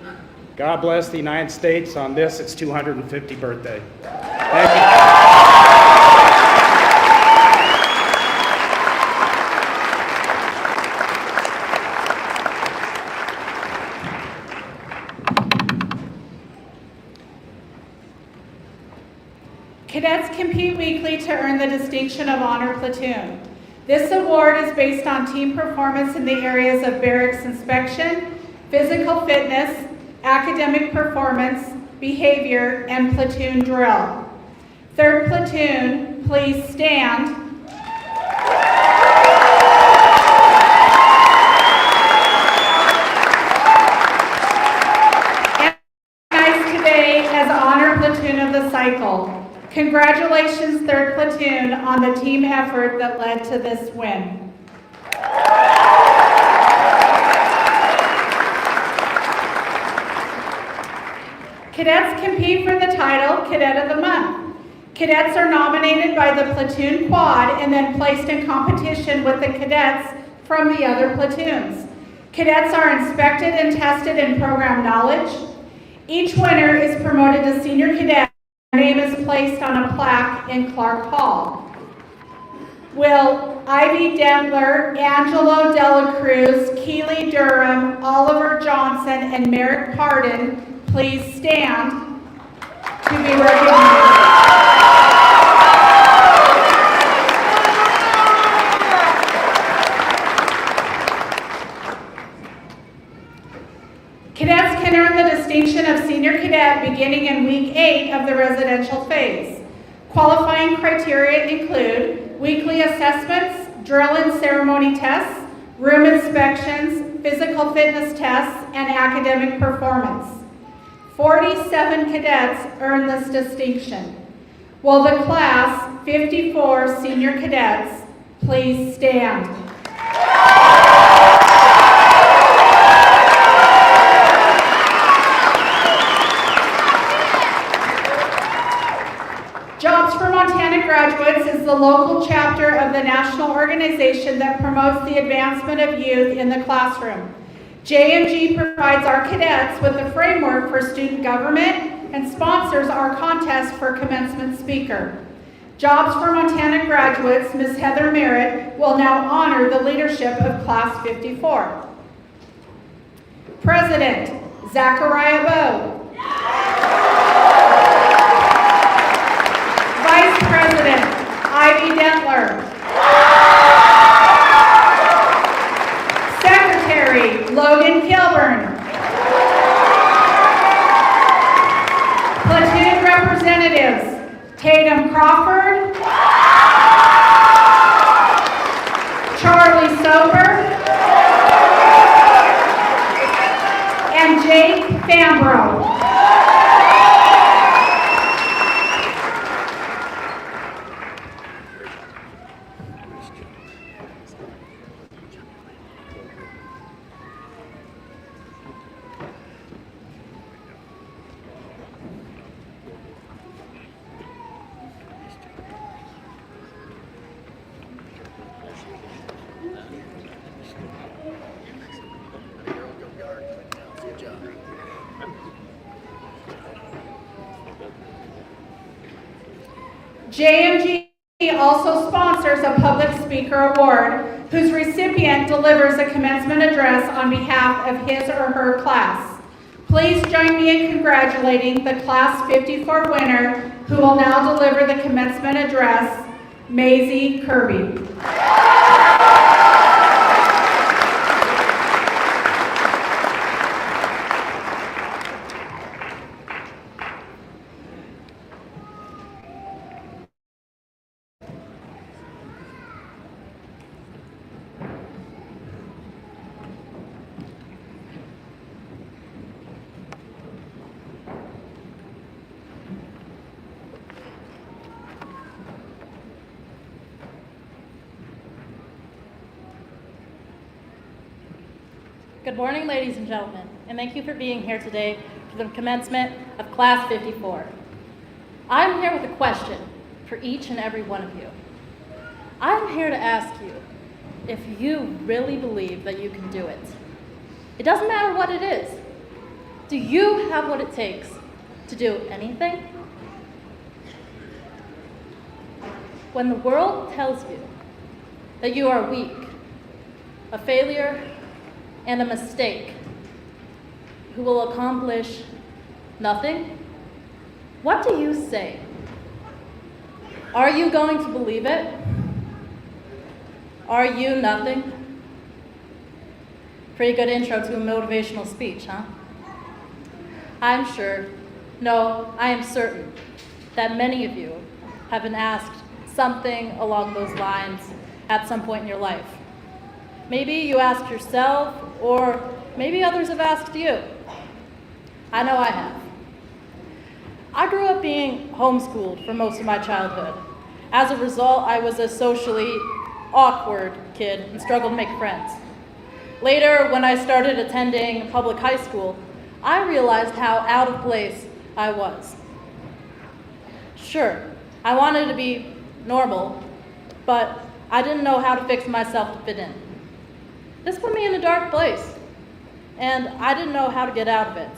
God bless the United States on this, its 250th birthday. Thank you. Cadets compete weekly to earn the distinction of Honor Platoon. This award is based on team performance in the areas of barracks inspection, physical fitness, academic performance, behavior, and platoon drill. 3rd Platoon, please stand. And recognized today as Honor Platoon of the Cycle. Congratulations, 3rd Platoon, on the team effort that led to this win. Cadets compete for the title Cadet of the Month. Cadets are nominated by the platoon quad and then placed in competition with the cadets from the other platoons. Cadets are inspected and tested in program knowledge. Each winner is promoted to senior cadet. Their name is placed on a plaque in Clark Hall. Will Ivy Dentler, Angelo Dela Cruz, Keely Durham, Oliver Johnson, and Merrick Pardon please stand to be recognized? Cadets can earn the distinction of senior cadet beginning in week 8 of the residential phase. Qualifying criteria include weekly assessments, drill and ceremony tests, room inspections, physical fitness tests, and academic performance. 47 cadets earn this distinction. Will the Class 54 senior cadets please stand? Jobs for Montana Graduates is the local chapter of the national organization that promotes the advancement of youth in the classroom. JMG provides our cadets with a framework for student government and sponsors our contest for commencement speaker. Jobs for Montana Graduates, Ms. Heather Merritt, will now honor the leadership of Class 54. President, Zachariah Bowe. Vice President, Ivy Dentler. Secretary, Logan Kilburn. Platoon representatives, Tatum Crawford, Charlie Soper, and Jake Fambro. JMG also sponsors a Public Speaker Award, whose recipient delivers a commencement address on behalf of his or her class. Please join me in congratulating the Class 54 winner, who will now deliver the commencement address, Maisie Kirby. Good morning, ladies and gentlemen, and thank you for being here today for the commencement of Class 54. I'm here with a question for each and every one of you. I'm here to ask you if you really believe that you can do it. It doesn't matter what it is. Do you have what it takes to do anything? When the world tells you that you are weak, a failure, and a mistake, who will accomplish nothing, what do you say? Are you going to believe it? Are you nothing? Pretty good intro to a motivational speech, huh? I'm sure, no, I am certain that many of you have been asked something along those lines at some point in your life. Maybe you asked yourself, or maybe others have asked you. I know I have. I grew up being homeschooled for most of my childhood. As a result, I was a socially awkward kid and struggled to make friends. Later, when I started attending public high school, I realized how out of place I was. Sure, I wanted to be normal, but I didn't know how to fix myself to fit in. This put me in a dark place, and I didn't know how to get out of it.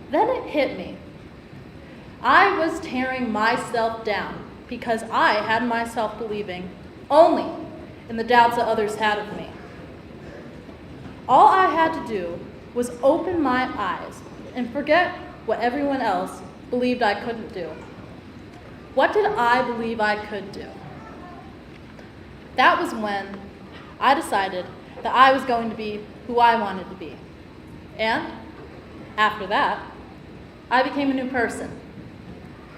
Then it hit me. I was tearing myself down because I had myself believing only in the doubts that others had of me. All I had to do was open my eyes and forget what everyone else believed I couldn't do. What did I believe I could do? That was when I decided that I was going to be who I wanted to be. And after that, I became a new person.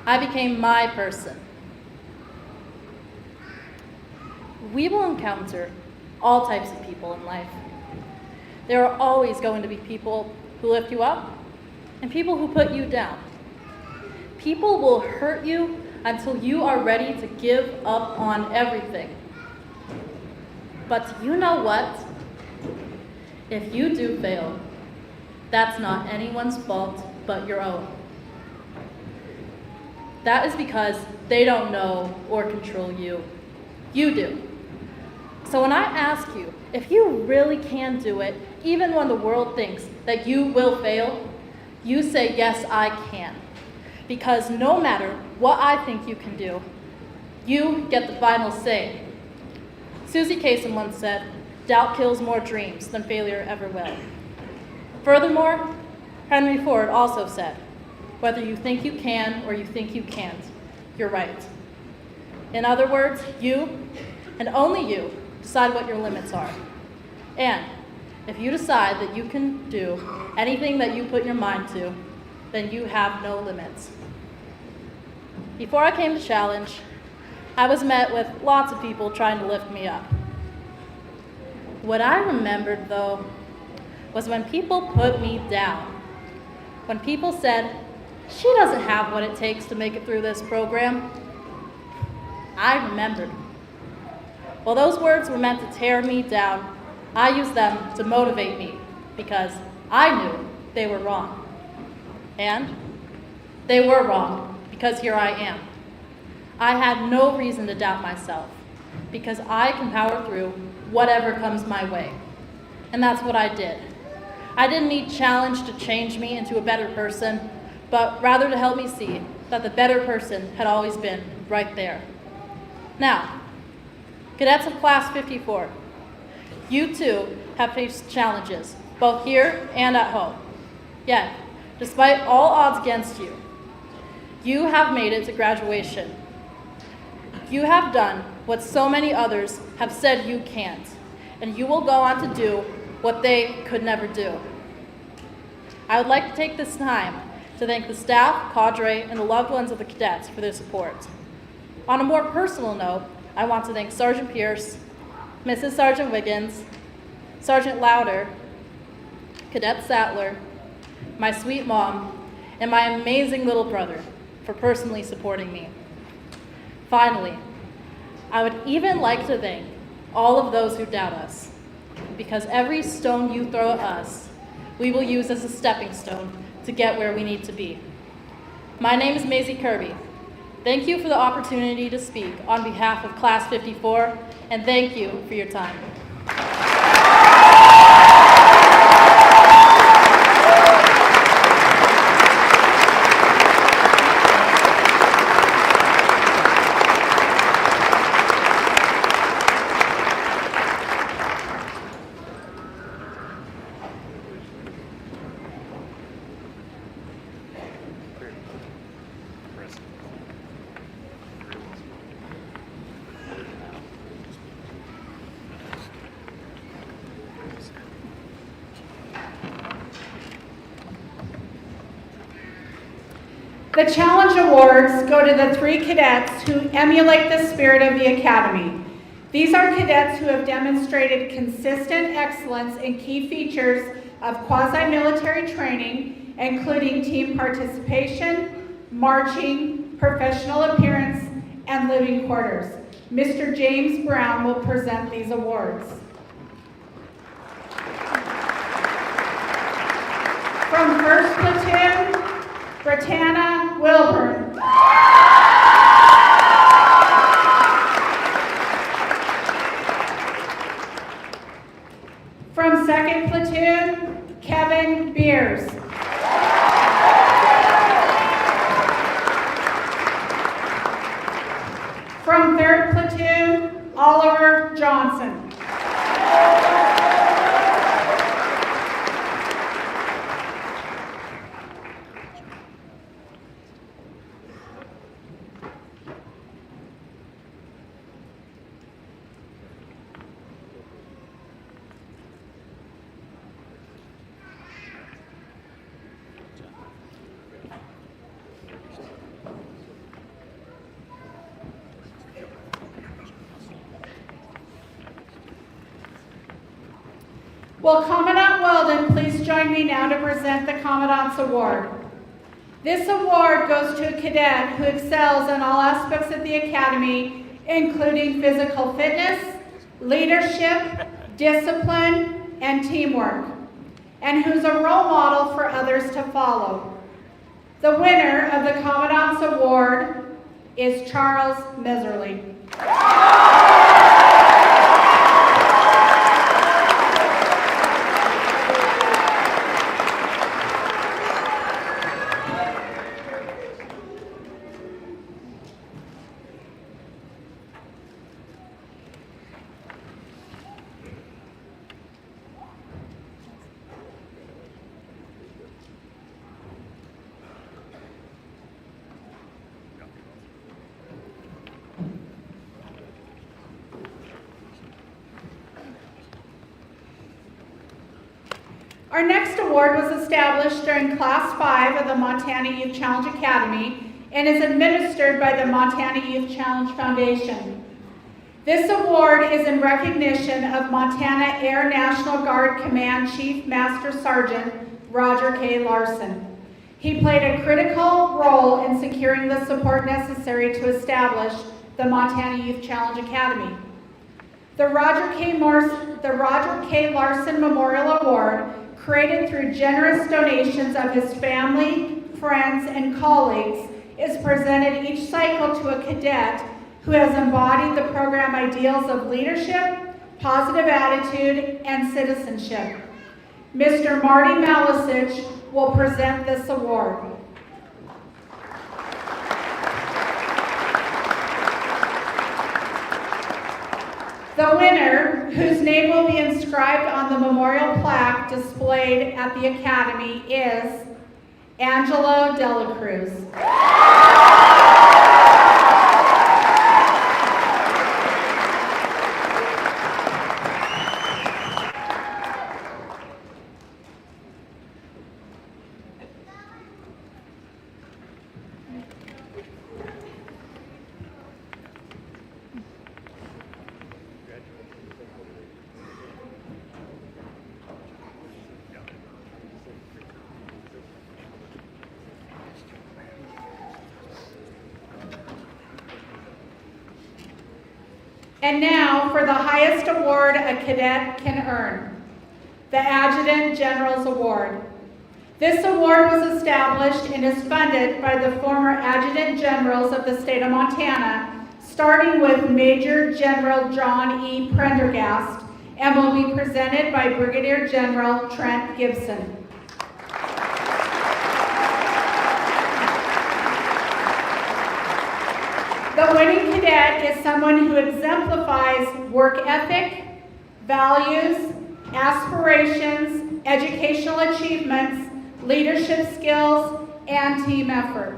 I became my person. We will encounter all types of people in life. There are always going to be people who lift you up and people who put you down. People will hurt you until you are ready to give up on everything. But you know what? If you do fail, that's not anyone's fault but your own. That is because they don't know or control you. You do. So when I ask you if you really can do it, even when the world thinks that you will fail, you say, yes, I can. Because no matter what I think you can do, you get the final say. Susie Kaysen once said, doubt kills more dreams than failure ever will. Furthermore, Henry Ford also said, whether you think you can or you think you can't, you're right. In other words, you, and only you, decide what your limits are. And if you decide that you can do anything that you put your mind to, then you have no limits. Before I came to Challenge, I was met with lots of people trying to lift me up. What I remembered, though, was when people put me down. When people said, "She doesn't have what it takes to make it through this program." I remembered. While those words were meant to tear me down, I used them to motivate me because I knew they were wrong. And they were wrong because here I am. I had no reason to doubt myself because I can power through whatever comes my way. And that's what I did. I didn't need challenge to change me into a better person, but rather to help me see that the better person had always been right there. Now, cadets of Class 54, you too have faced challenges, both here and at home. Yet, despite all odds against you, you have made it to graduation. You have done what so many others have said you can't, and you will go on to do what they could never do. I would like to take this time to thank the staff, cadre, and the loved ones of the cadets for their support. On a more personal note, I want to thank Sergeant Pierce, Mrs. Sergeant Wiggins, Sergeant Lauder, Cadet Sattler, my sweet mom, and my amazing little brother for personally supporting me. Finally, I would even like to thank all of those who doubt us, because every stone you throw at us, we will use as a stepping stone to get where we need to be. My name is MYC Kirby. Thank you for the opportunity to speak on behalf of Class 54, and thank you for your time. The Challenge Awards go to the 3 cadets who emulate the spirit of the Academy. These are cadets who have demonstrated consistent excellence in key features of quasi-military training, including team participation, marching, professional appearance, and living quarters. Mr. James Brown will present these awards. From 1st Platoon, Britannia Wilburn. From 2nd Platoon, Kevin Beers. From 3rd Platoon, Oliver Johnson. Will Commandant Weldon please join me now to present the Commandant's Award. This award goes to a cadet who excels in all aspects of the Academy, including physical fitness, leadership, discipline, and teamwork, and who's a role model for others to follow. The winner of the Commandant's Award is Charles Miserly. Our next award was established during Class 5 of the Montana Youth Challenge Academy and is administered by the Montana Youth Challenge Foundation. This award is in recognition of Montana Air National Guard Command Chief Master Sergeant Roger K. Larson. He played a critical role in securing the support necessary to establish the Montana Youth Challenge Academy. The Roger K. Larson Memorial Award, created through generous donations of his family, friends, and colleagues, is presented each cycle to a cadet who has embodied the program ideals of leadership, positive attitude, and citizenship. Mr. Marty Malisich will present this award. The winner, whose name will be inscribed on the memorial plaque displayed at the Academy, is Angelo Dela Cruz. And now for the highest award a cadet can earn, the Adjutant General's Award. This award was established and is funded by the former Adjutant Generals of the state of Montana, starting with Major General John E. Prendergast, and will be presented by Brigadier General Trent Gibson. The winning cadet is someone who exemplifies work ethic, values, aspirations, educational achievements, leadership skills, and team effort.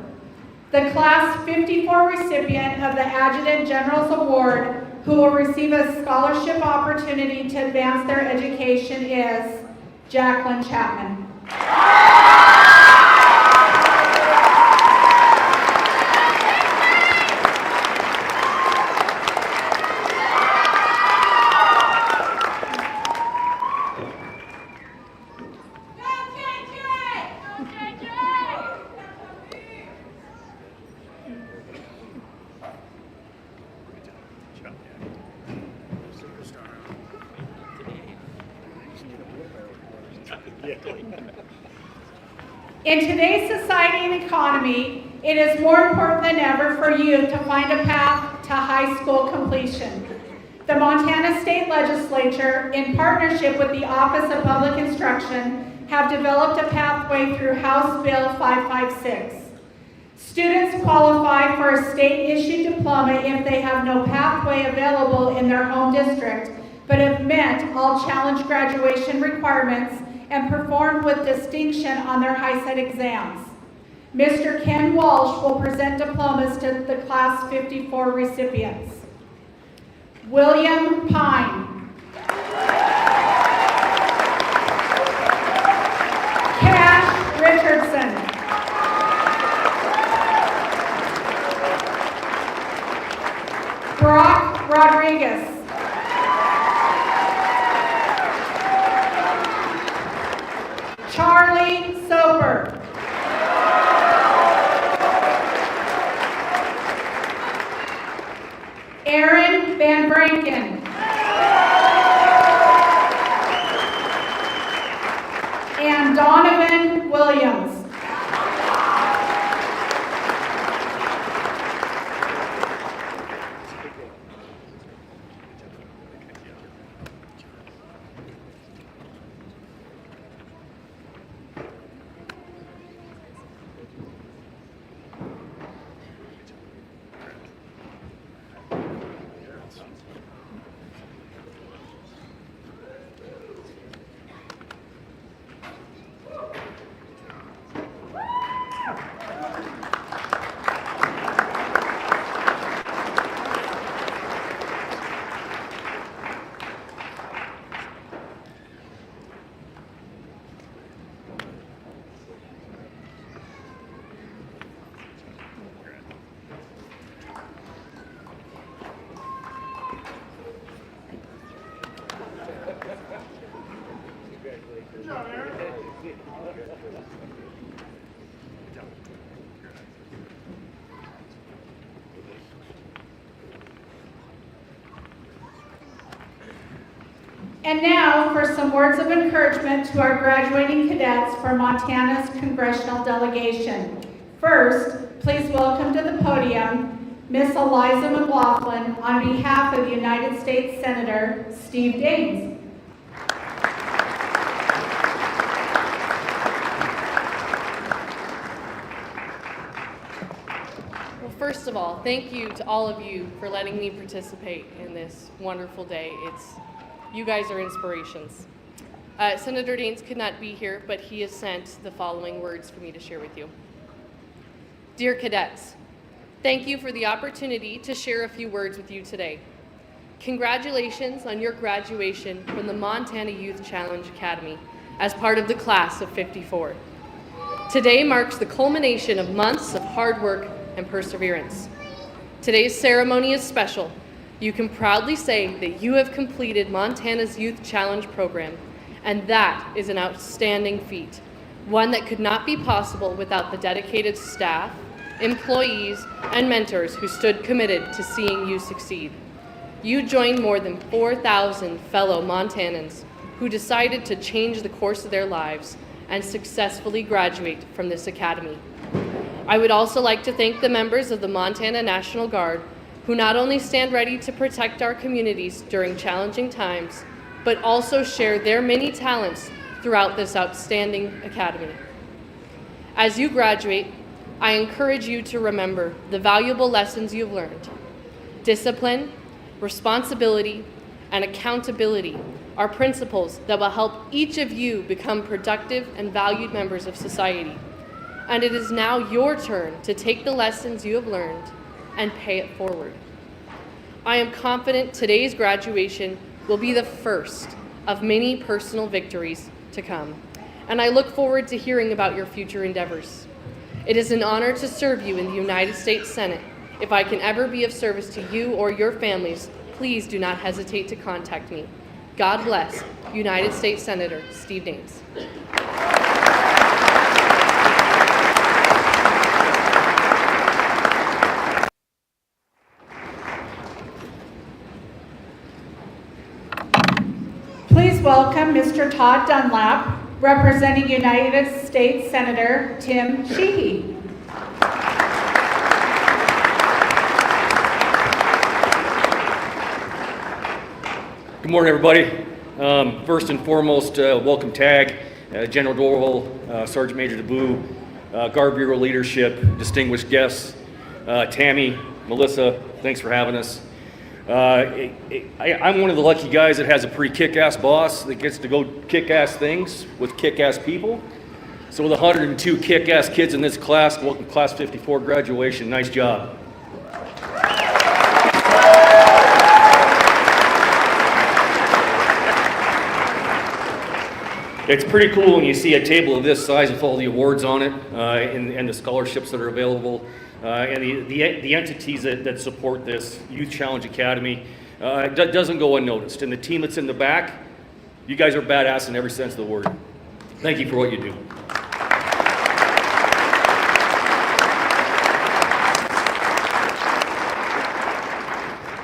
The Class 54 recipient of the Adjutant General's Award, who will receive a scholarship opportunity to advance their education, is Jacqueline Chapman. In today's society and economy, it is more important than ever for youth to find a path to high school completion. The Montana State Legislature, in partnership with the Office of Public Instruction, have developed a pathway through House Bill 556. Students qualify for a state-issued diploma if they have no pathway available in their home district, but have met all challenge graduation requirements and performed with distinction on their high-set exams. Mr. Ken Walsh will present diplomas to the Class 54 recipients. William Pine. Cash Richardson. Brock Rodriguez. Charlie Soper. Aaron Van Branken. And Donovan Williams. And now for some words of encouragement to our graduating cadets for Montana's congressional delegation. First, please welcome to the podium Miss Eliza McLaughlin on behalf of United States Senator Steve Daines. Well, first of all, thank you to all of you for letting me participate in this wonderful day. You guys are inspirations. Senator Daines could not be here, but he has sent the following words for me to share with you. Dear cadets, thank you for the opportunity to share a few words with you today. Congratulations on your graduation from the Montana Youth Challenge Academy as part of the class of '54. Today marks the culmination of months of hard work and perseverance. Today's ceremony is special. You can proudly say that you have completed Montana's Youth Challenge program, and that is an outstanding feat, one that could not be possible without the dedicated staff, employees, and mentors who stood committed to seeing you succeed. You joined more than 4,000 fellow Montanans who decided to change the course of their lives and successfully graduate from this academy. I would also like to thank the members of the Montana National Guard who not only stand ready to protect our communities during challenging times, but also share their many talents throughout this outstanding academy. As you graduate, I encourage you to remember the valuable lessons you've learned. Discipline, responsibility, and accountability are principles that will help each of you become productive and valued members of society. And it is now your turn to take the lessons you have learned and pay it forward. I am confident today's graduation will be the first of many personal victories to come, and I look forward to hearing about your future endeavors. It is an honor to serve you in the United States Senate. If I can ever be of service to you or your families, please do not hesitate to contact me. God bless. United States Senator Steve Daines. Please welcome Mr. Todd Dunlap, representing United States Senator Tim Sheehy. Good morning, everybody. First and foremost, welcome TAG, General Dorval, Sergeant Major DeBoo, Guard Bureau leadership, distinguished guests, Tammy, Melissa, thanks for having us. I'm one of the lucky guys that has a pretty kick-ass boss that gets to go kick-ass things with kick-ass people. So with 102 kick-ass kids in this class, welcome to Class 54 graduation. Nice job. It's pretty cool when you see a table of this size with all the awards on it and the scholarships that are available and the entities that support this Youth Challenge Academy. It doesn't go unnoticed. And the team that's in the back, you guys are badass in every sense of the word. Thank you for what you do.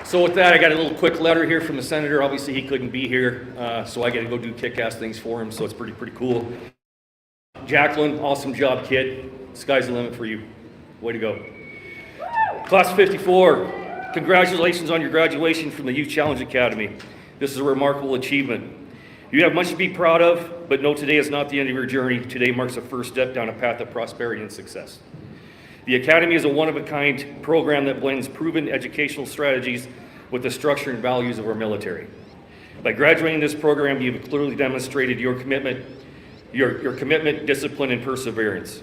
So with that, I got a little quick letter here from the senator. Obviously, he couldn't be here, so I got to go do kick-ass things for him, so it's pretty cool. Jacqueline, awesome job, kid. Sky's the limit for you. Way to go. Class 54, congratulations on your graduation from the Youth Challenge Academy. This is a remarkable achievement. You have much to be proud of, but know today is not the end of your journey. Today marks the first step down a path of prosperity and success. The Academy is a one-of-a-kind program that blends proven educational strategies with the structure and values of our military. By graduating this program, you've clearly demonstrated your commitment, discipline, and perseverance.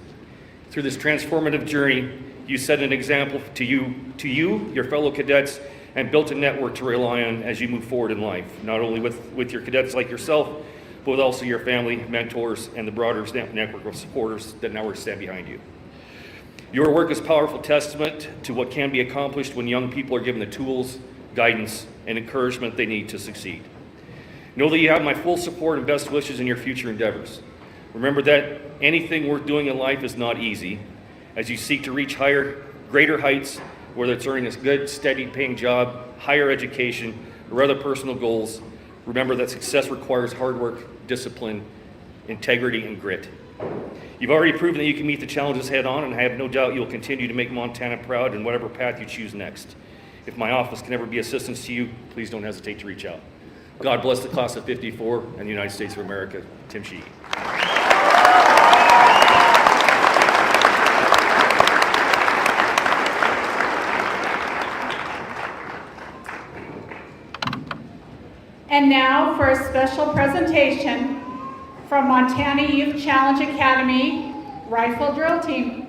Through this transformative journey, you set an example to you, your fellow cadets, and built a network to rely on as you move forward in life, not only with your cadets like yourself, but with also your family, mentors, and the broader network of supporters that now stand behind you. Your work is a powerful testament to what can be accomplished when young people are given the tools, guidance, and encouragement they need to succeed. Know that you have my full support and best wishes in your future endeavors. Remember that anything worth doing in life is not easy. As you seek to reach greater heights, whether it's earning a good, steady paying job, higher education, or other personal goals, Remember that success requires hard work, discipline, integrity, and grit. You've already proven that you can meet the challenges head on, and I have no doubt you'll continue to make Montana proud in whatever path you choose next. If my office can ever be assistance to you, please don't hesitate to reach out. God bless the class of 54 and the United States of America. Tim Sheehy. And now for a special presentation from Montana Youth Challenge Academy Rifle Drill Team.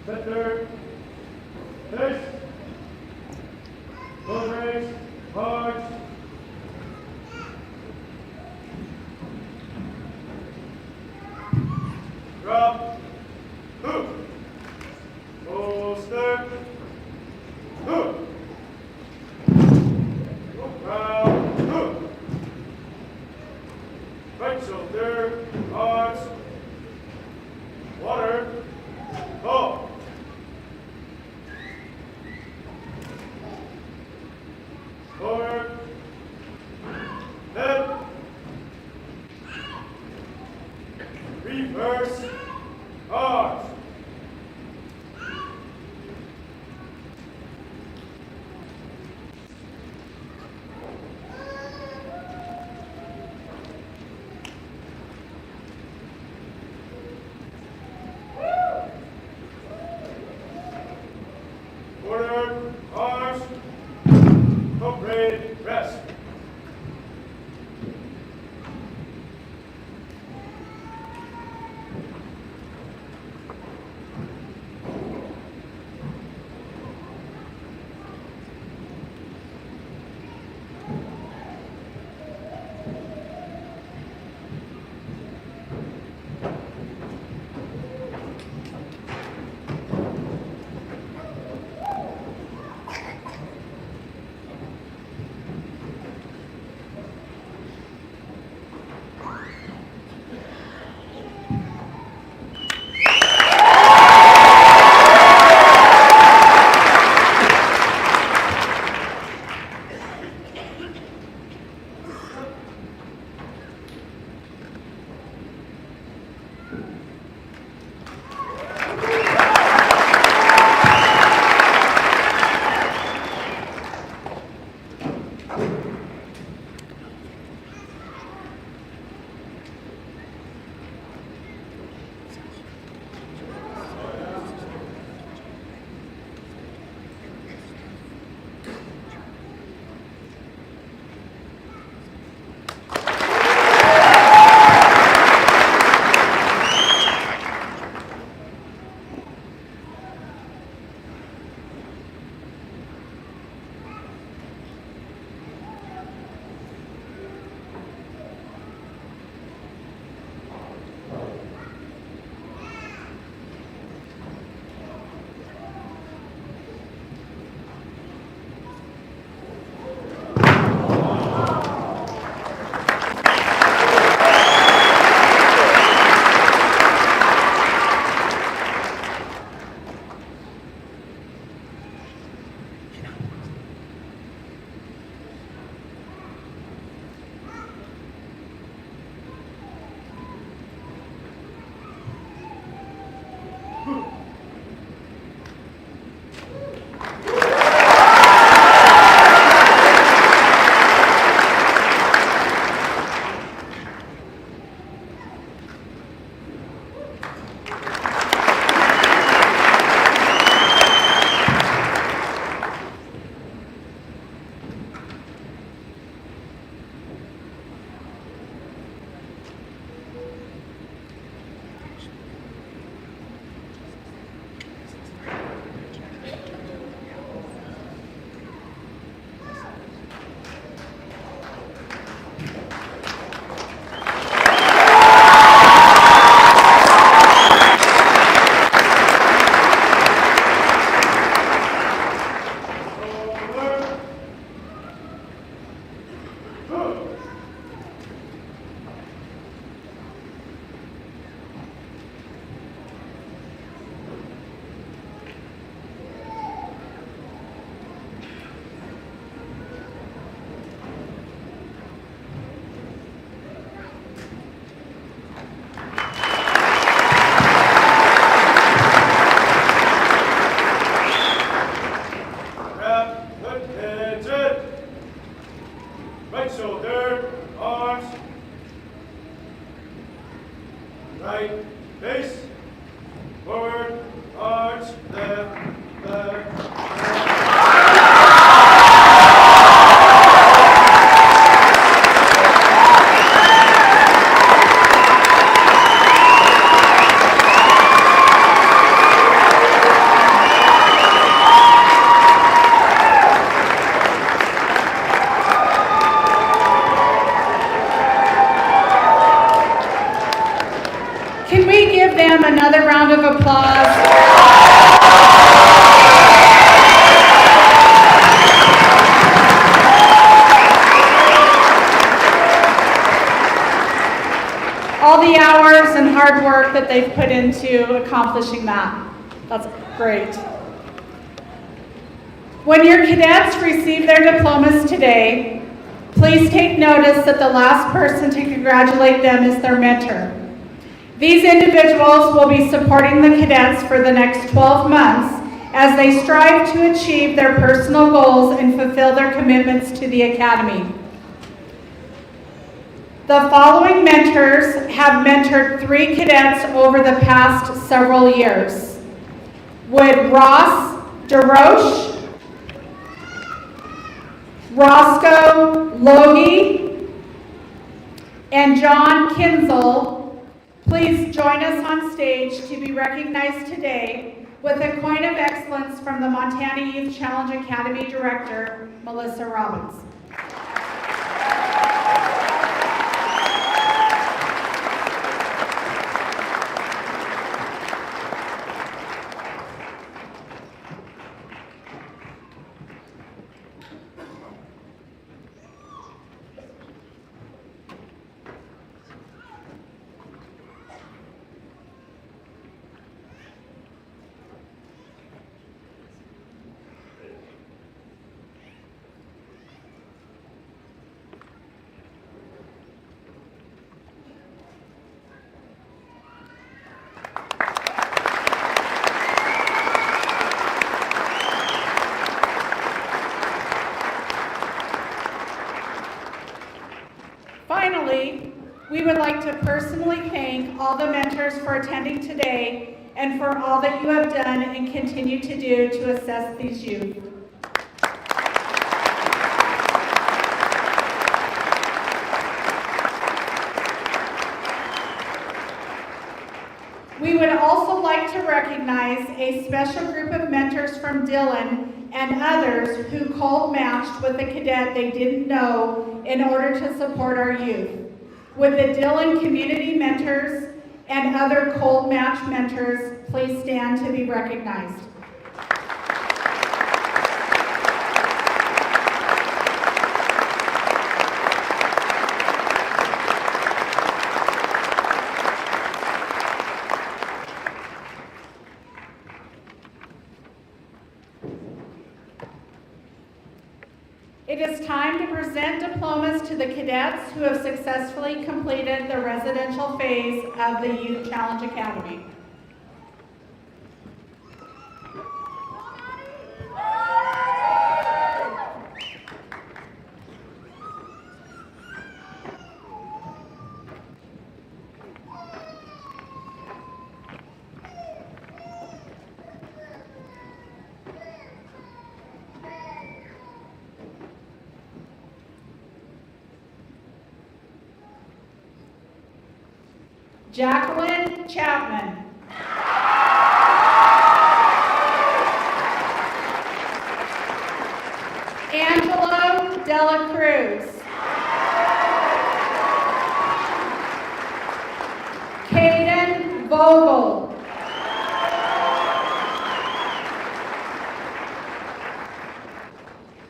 Center, face, close range, march. Drop, hook, holster, hook, round, hook, right shoulder, arms, water, call. Forward, Right shoulder, arms. Right, face. Forward, arms, left, left. Can we give them another round of applause? All the hours and hard work that they've put into accomplishing that. That's great. When your cadets receive their diplomas today, please take notice that the last person to congratulate them is their mentor. These individuals will be supporting the cadets for the next 12 months as they strive to achieve their personal goals and fulfill their commitments to the Academy. The following mentors have mentored 3 cadets over the past several years. Would Ross DeRoche, Roscoe Logie, and John Kinzel please join us on stage to be recognized today with a coin of excellence from the Montana Youth Challenge Academy Director, Melissa Robbins. Finally, we would like to personally thank all the mentors for attending today and for all that you have done and continue to do to assess these youth. We would also like to recognize a special group of mentors from Dillon and others who cold matched with a cadet they didn't know in order to support our youth. Would the Dillon community mentors and other cold match mentors please stand to be recognized? It is time to present diplomas to the cadets who have successfully completed the residential phase of the Youth Challenge Academy. Jacqueline Chapman. Angelo Dela Cruz. Caden Vogel.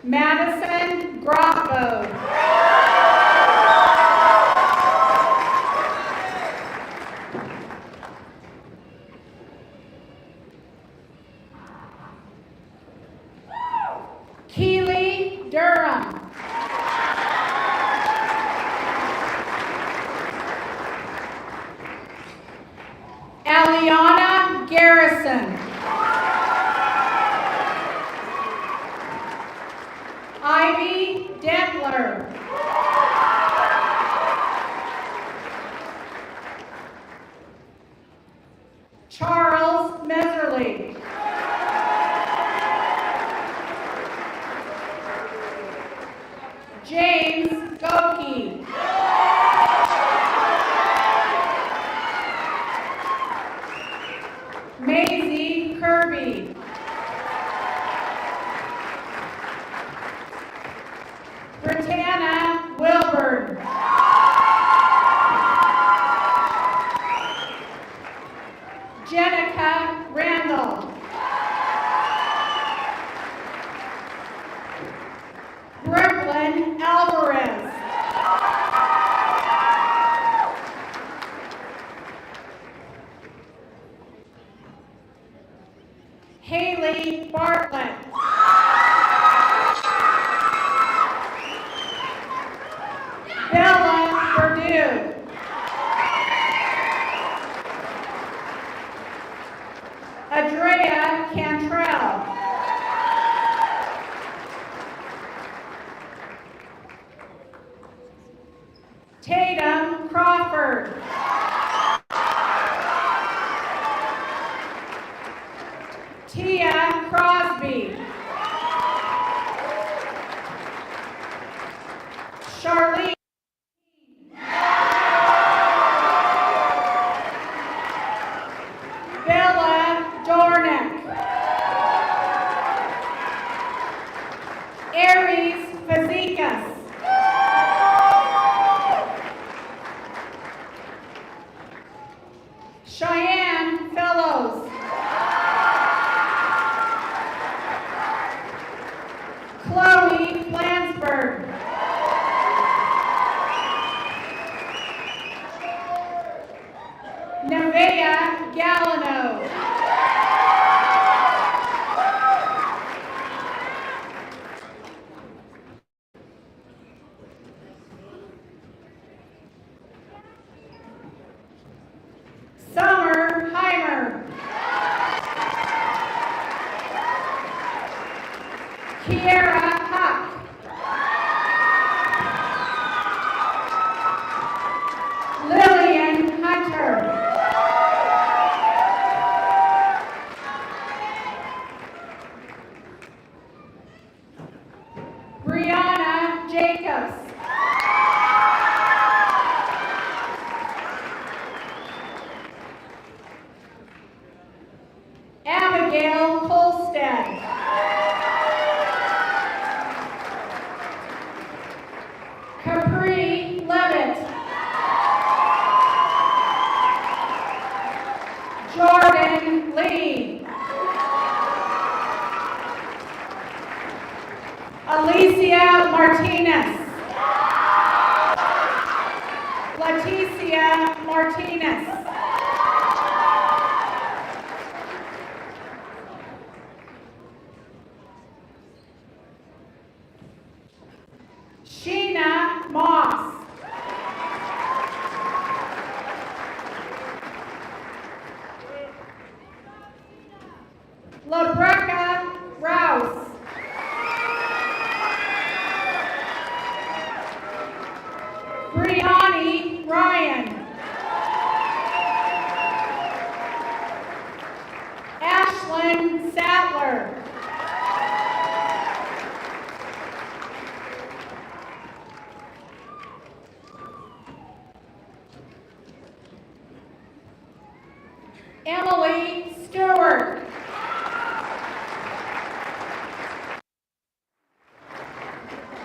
Madison Grotbo. Keely Durham. Aliana Garrison. Abby Dentler. Charles Meserly. James Goki. Maisie Kirby. Britanna Wilburn. Jenica Randall. Brooklyn Alvarez. Haley Bartlett. Bella Purdue. Andrea Cantrell. Tatum Crawford. Tia Crosby. Charlene. Bella Dornick. Aries Fazekas. Cheyenne Fellows. Chloe Flansburgh. Nevaeh Gallino. Summer Heimer. Kiera Huck. Lillian Hunter. Brianna Jacobs. Abigail Kolstad. Capri Levitt. Jordan Lee. Alicia Martinez. Leticia Martinez. Sheena Moss. LaBrecca Rouse. Brianni Ryan. Ashlyn Sattler. Emily Stewart.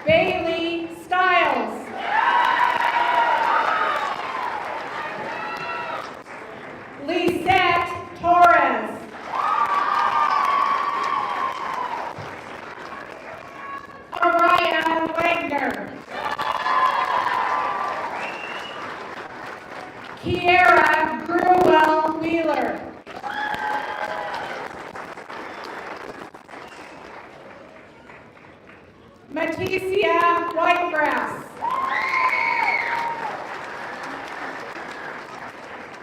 Bailey Stiles. Lisette Torres. Araya Wagner. Kiera Grewell Wheeler. Maticia Whitegrass.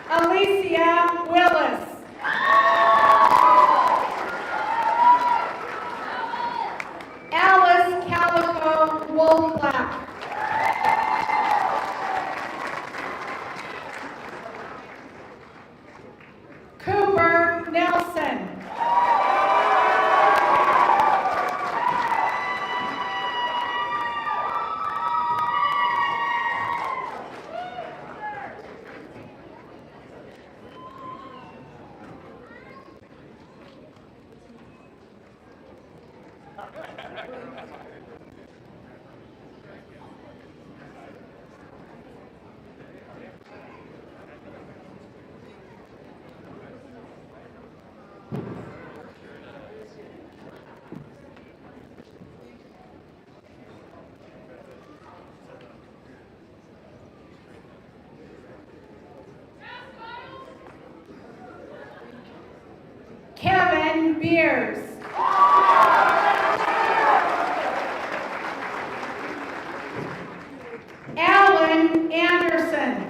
Alicia Willis. Alice Calico will clap. Cooper Nelson. Kevin Beers. Alan Anderson.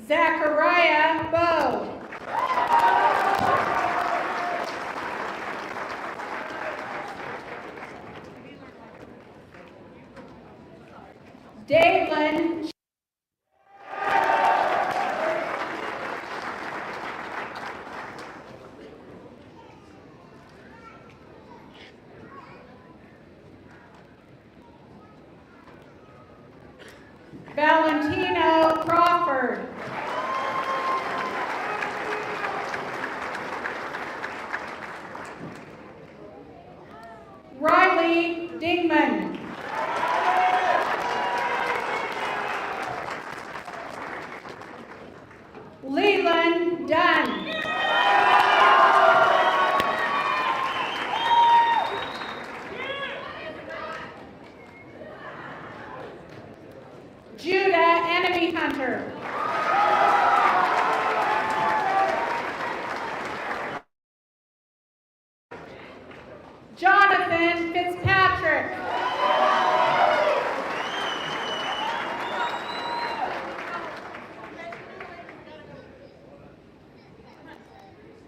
Zachariah Bowe. Dalen. Valentino Crawford. Riley Dingman. Leland Dunn. Judah Enemy Hunter. Jonathan Fitzpatrick.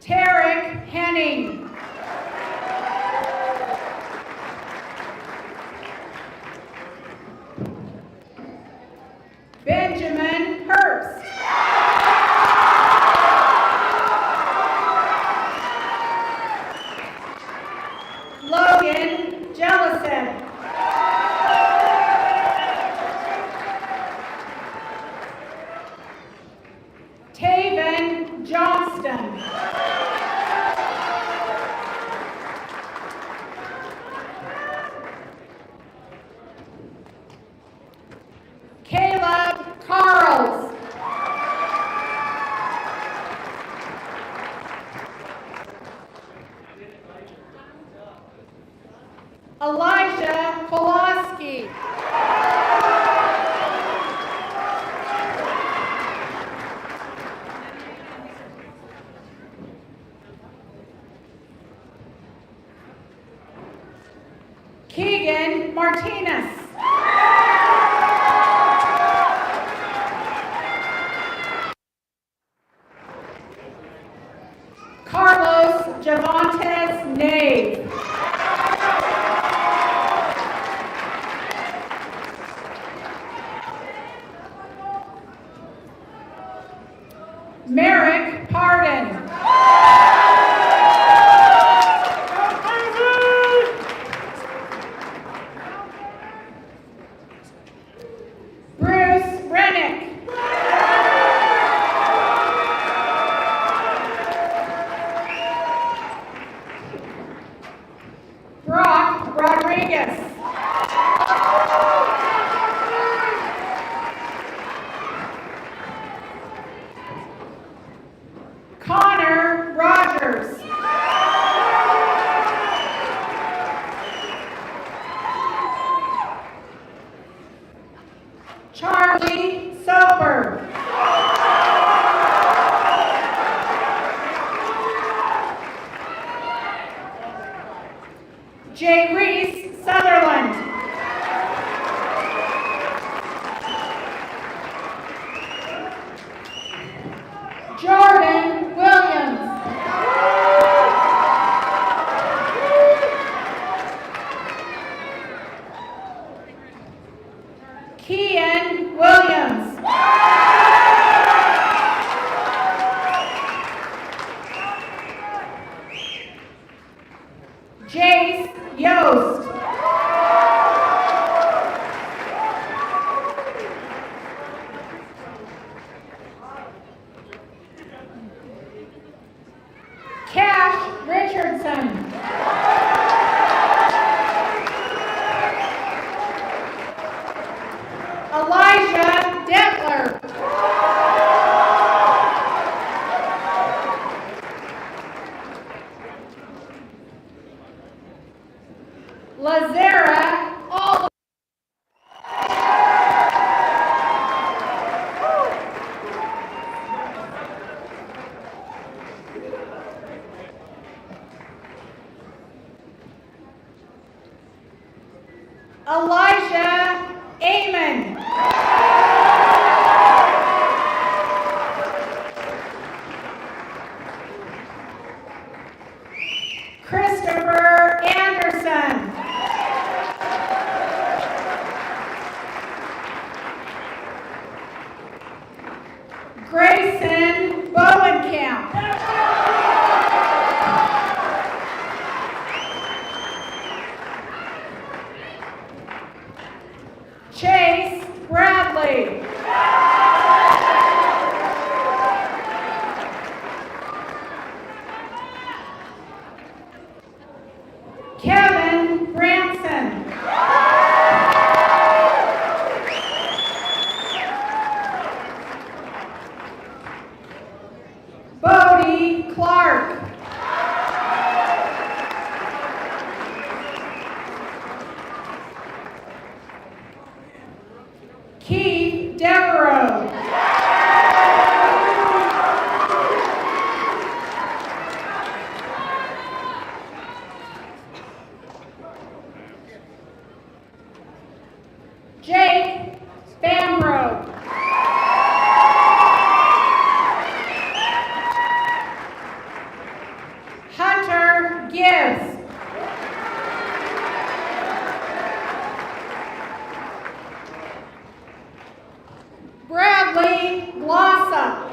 Tarek Henning. Benjamin Herbst. Logan Jellison. Taven Johnston. Caleb Carls. Elijah Kowalski. Keegan Martinez. Carlos Javantes Nave. Merrick Pardon. Bruce Rennick. Brock Rodriguez. Connor Rogers. J. Reese Sutherland. Jordan Williams. Kian Williams. Jace Yost. Cash Richardson. Elijah Detler. Lazara All. Elijah Amon. Christopher Anderson. Grayson Bowenkamp. Chase Bradley. Kevin Branson. Bodie Clark. Keith Devereaux. Jake Bambro. Hunter Gibbs. Bradley Glossa.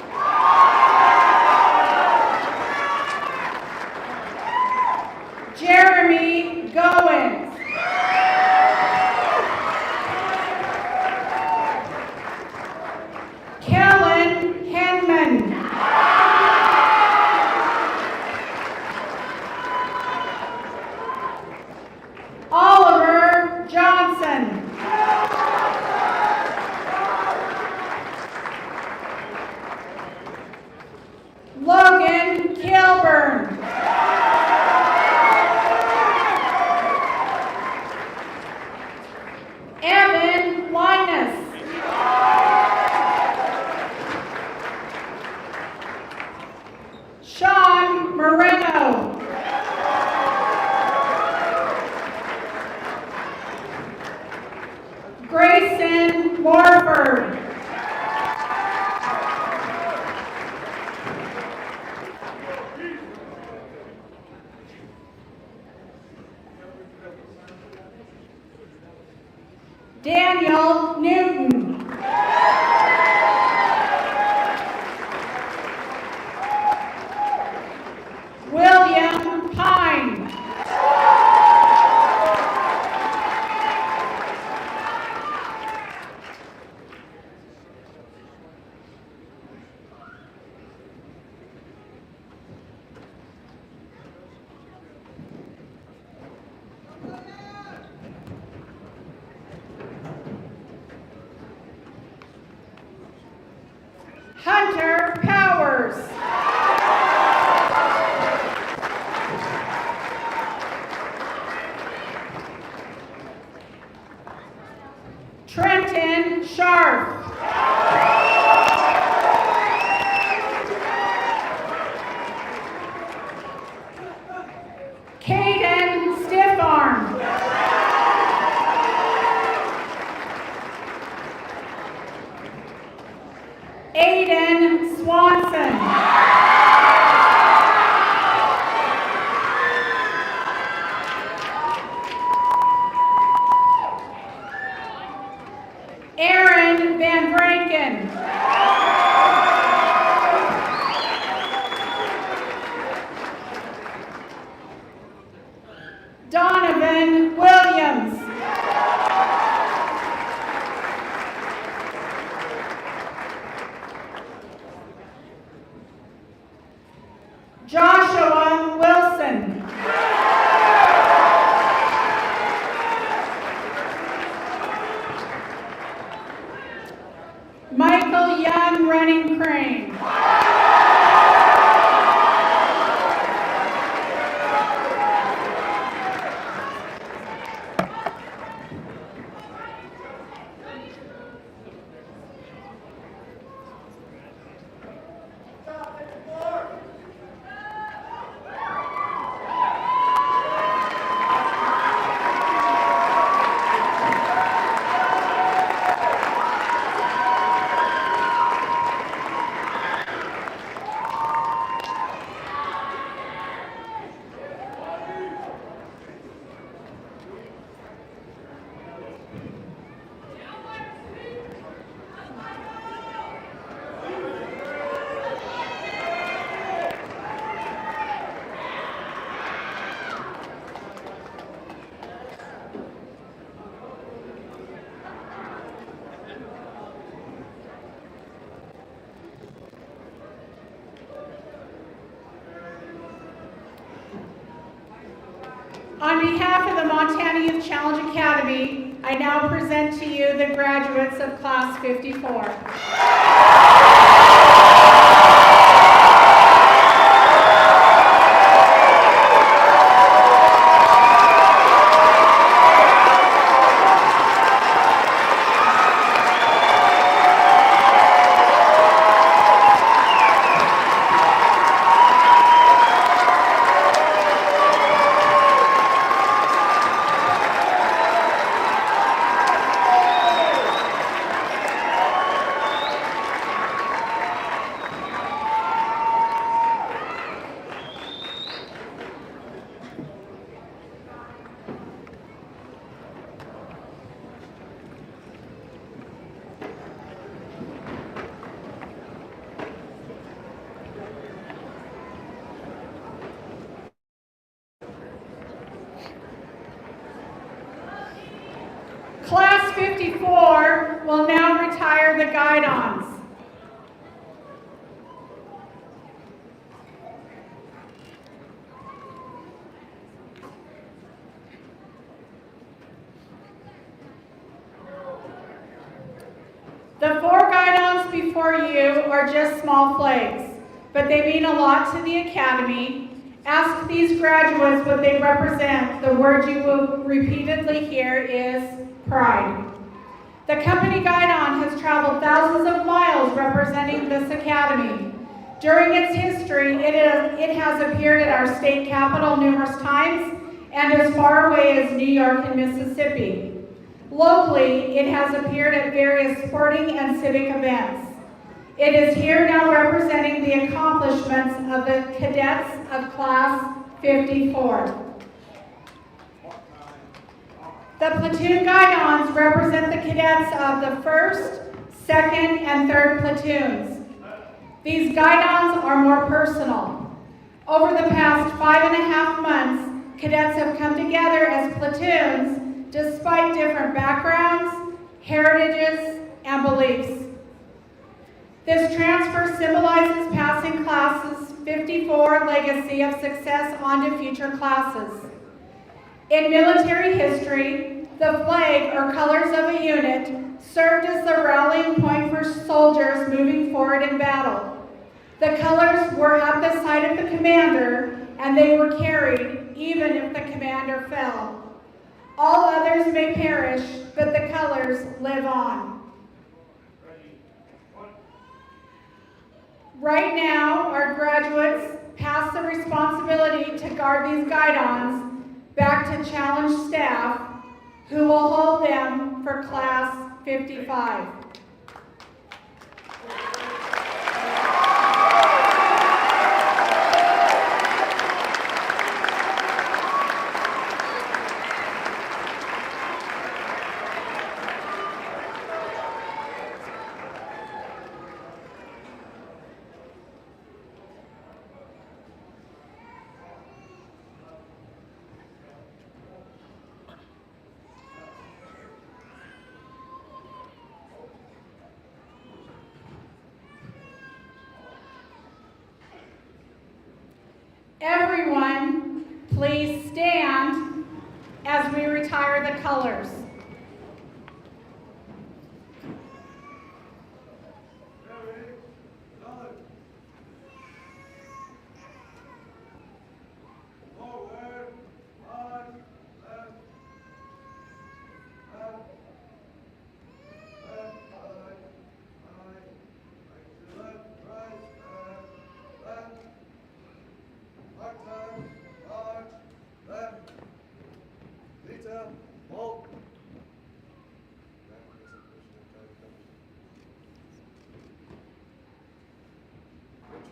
Jeremy Goins. Kellen Henman. Oliver Johnson. Logan Kilburn. Evan Linus. Sean Moreno. Grayson Morford. Daniel Newton. William Pine. Hunter Powers. Trenton Sharp. Caden Stiffarm. Donovan Williams. Joshua Wilson. Michael Young Running Crane. On behalf of the Montana Youth Challenge Academy, I now present to you the graduates of Class 54. Class 54 will now retire the guidons. The 4 guidons before you are just small flags, but they mean a lot to the Academy. Ask these graduates what they represent. The word you will repeatedly hear is pride. The company guidon has traveled thousands of miles representing this Academy. During its history, it has appeared at our state capitol numerous times and as far away as New York and Mississippi. Locally, it has appeared at various sporting and civic events. It is here now representing the accomplishments of the cadets of Class 54. The platoon guidons represent the cadets of the 1st, 2nd, and 3rd platoons. These guidons are more personal. Over the past 5.5 months, cadets have come together as platoons despite different backgrounds, heritages, and beliefs. This transfer symbolizes passing Classes 54 legacy of success on to future classes. In military history, the flag or colors of a unit served as the rallying point for soldiers moving forward in battle. The colors were at the side of the commander and they were carried even if the commander fell. All others may perish, but the colors live on. Right now, our graduates pass the responsibility to guard these guidons back to challenge staff, who will hold them for Class 55. Everyone, please stand as we retire the colors.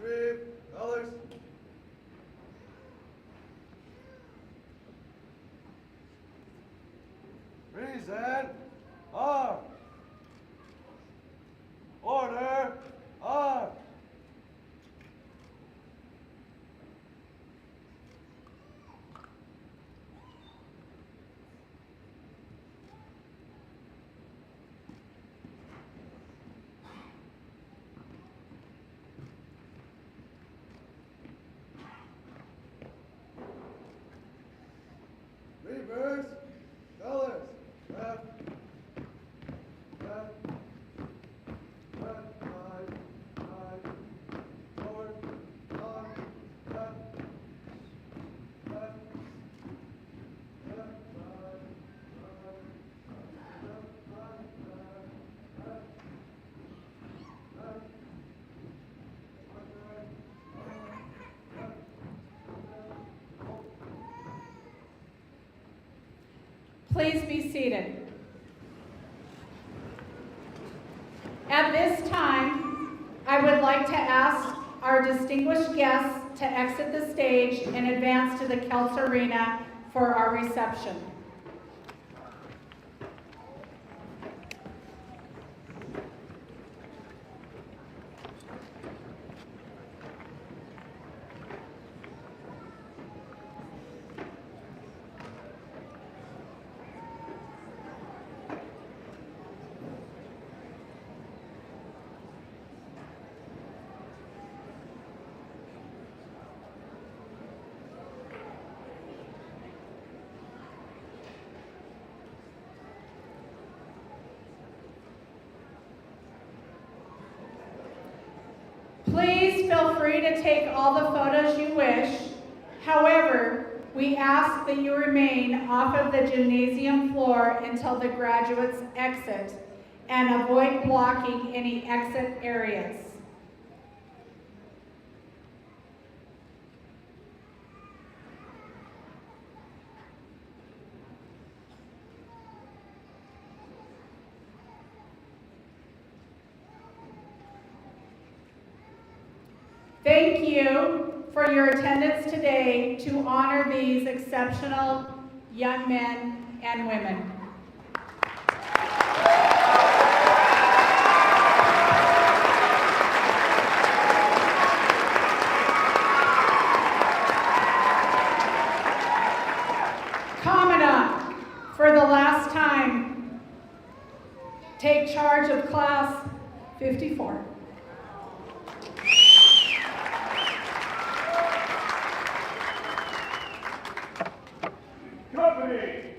Retrieve, colors. Present, arm. Order, arm. Reverse, colors, left, left, left, right, right, forward, on, left, left, left, right, right, left, right, left, left, Please be seated. At this time, I would like to ask our distinguished guests to exit the stage and advance to the Kelts Arena for our reception. Please feel free to take all the photos you wish. However, we ask that you remain off of the gymnasium floor until the graduates exit and avoid blocking any exit areas. Thank you for your attendance today to honor these exceptional young men and women. Commandant, for the last time, take charge of Class 54. Company,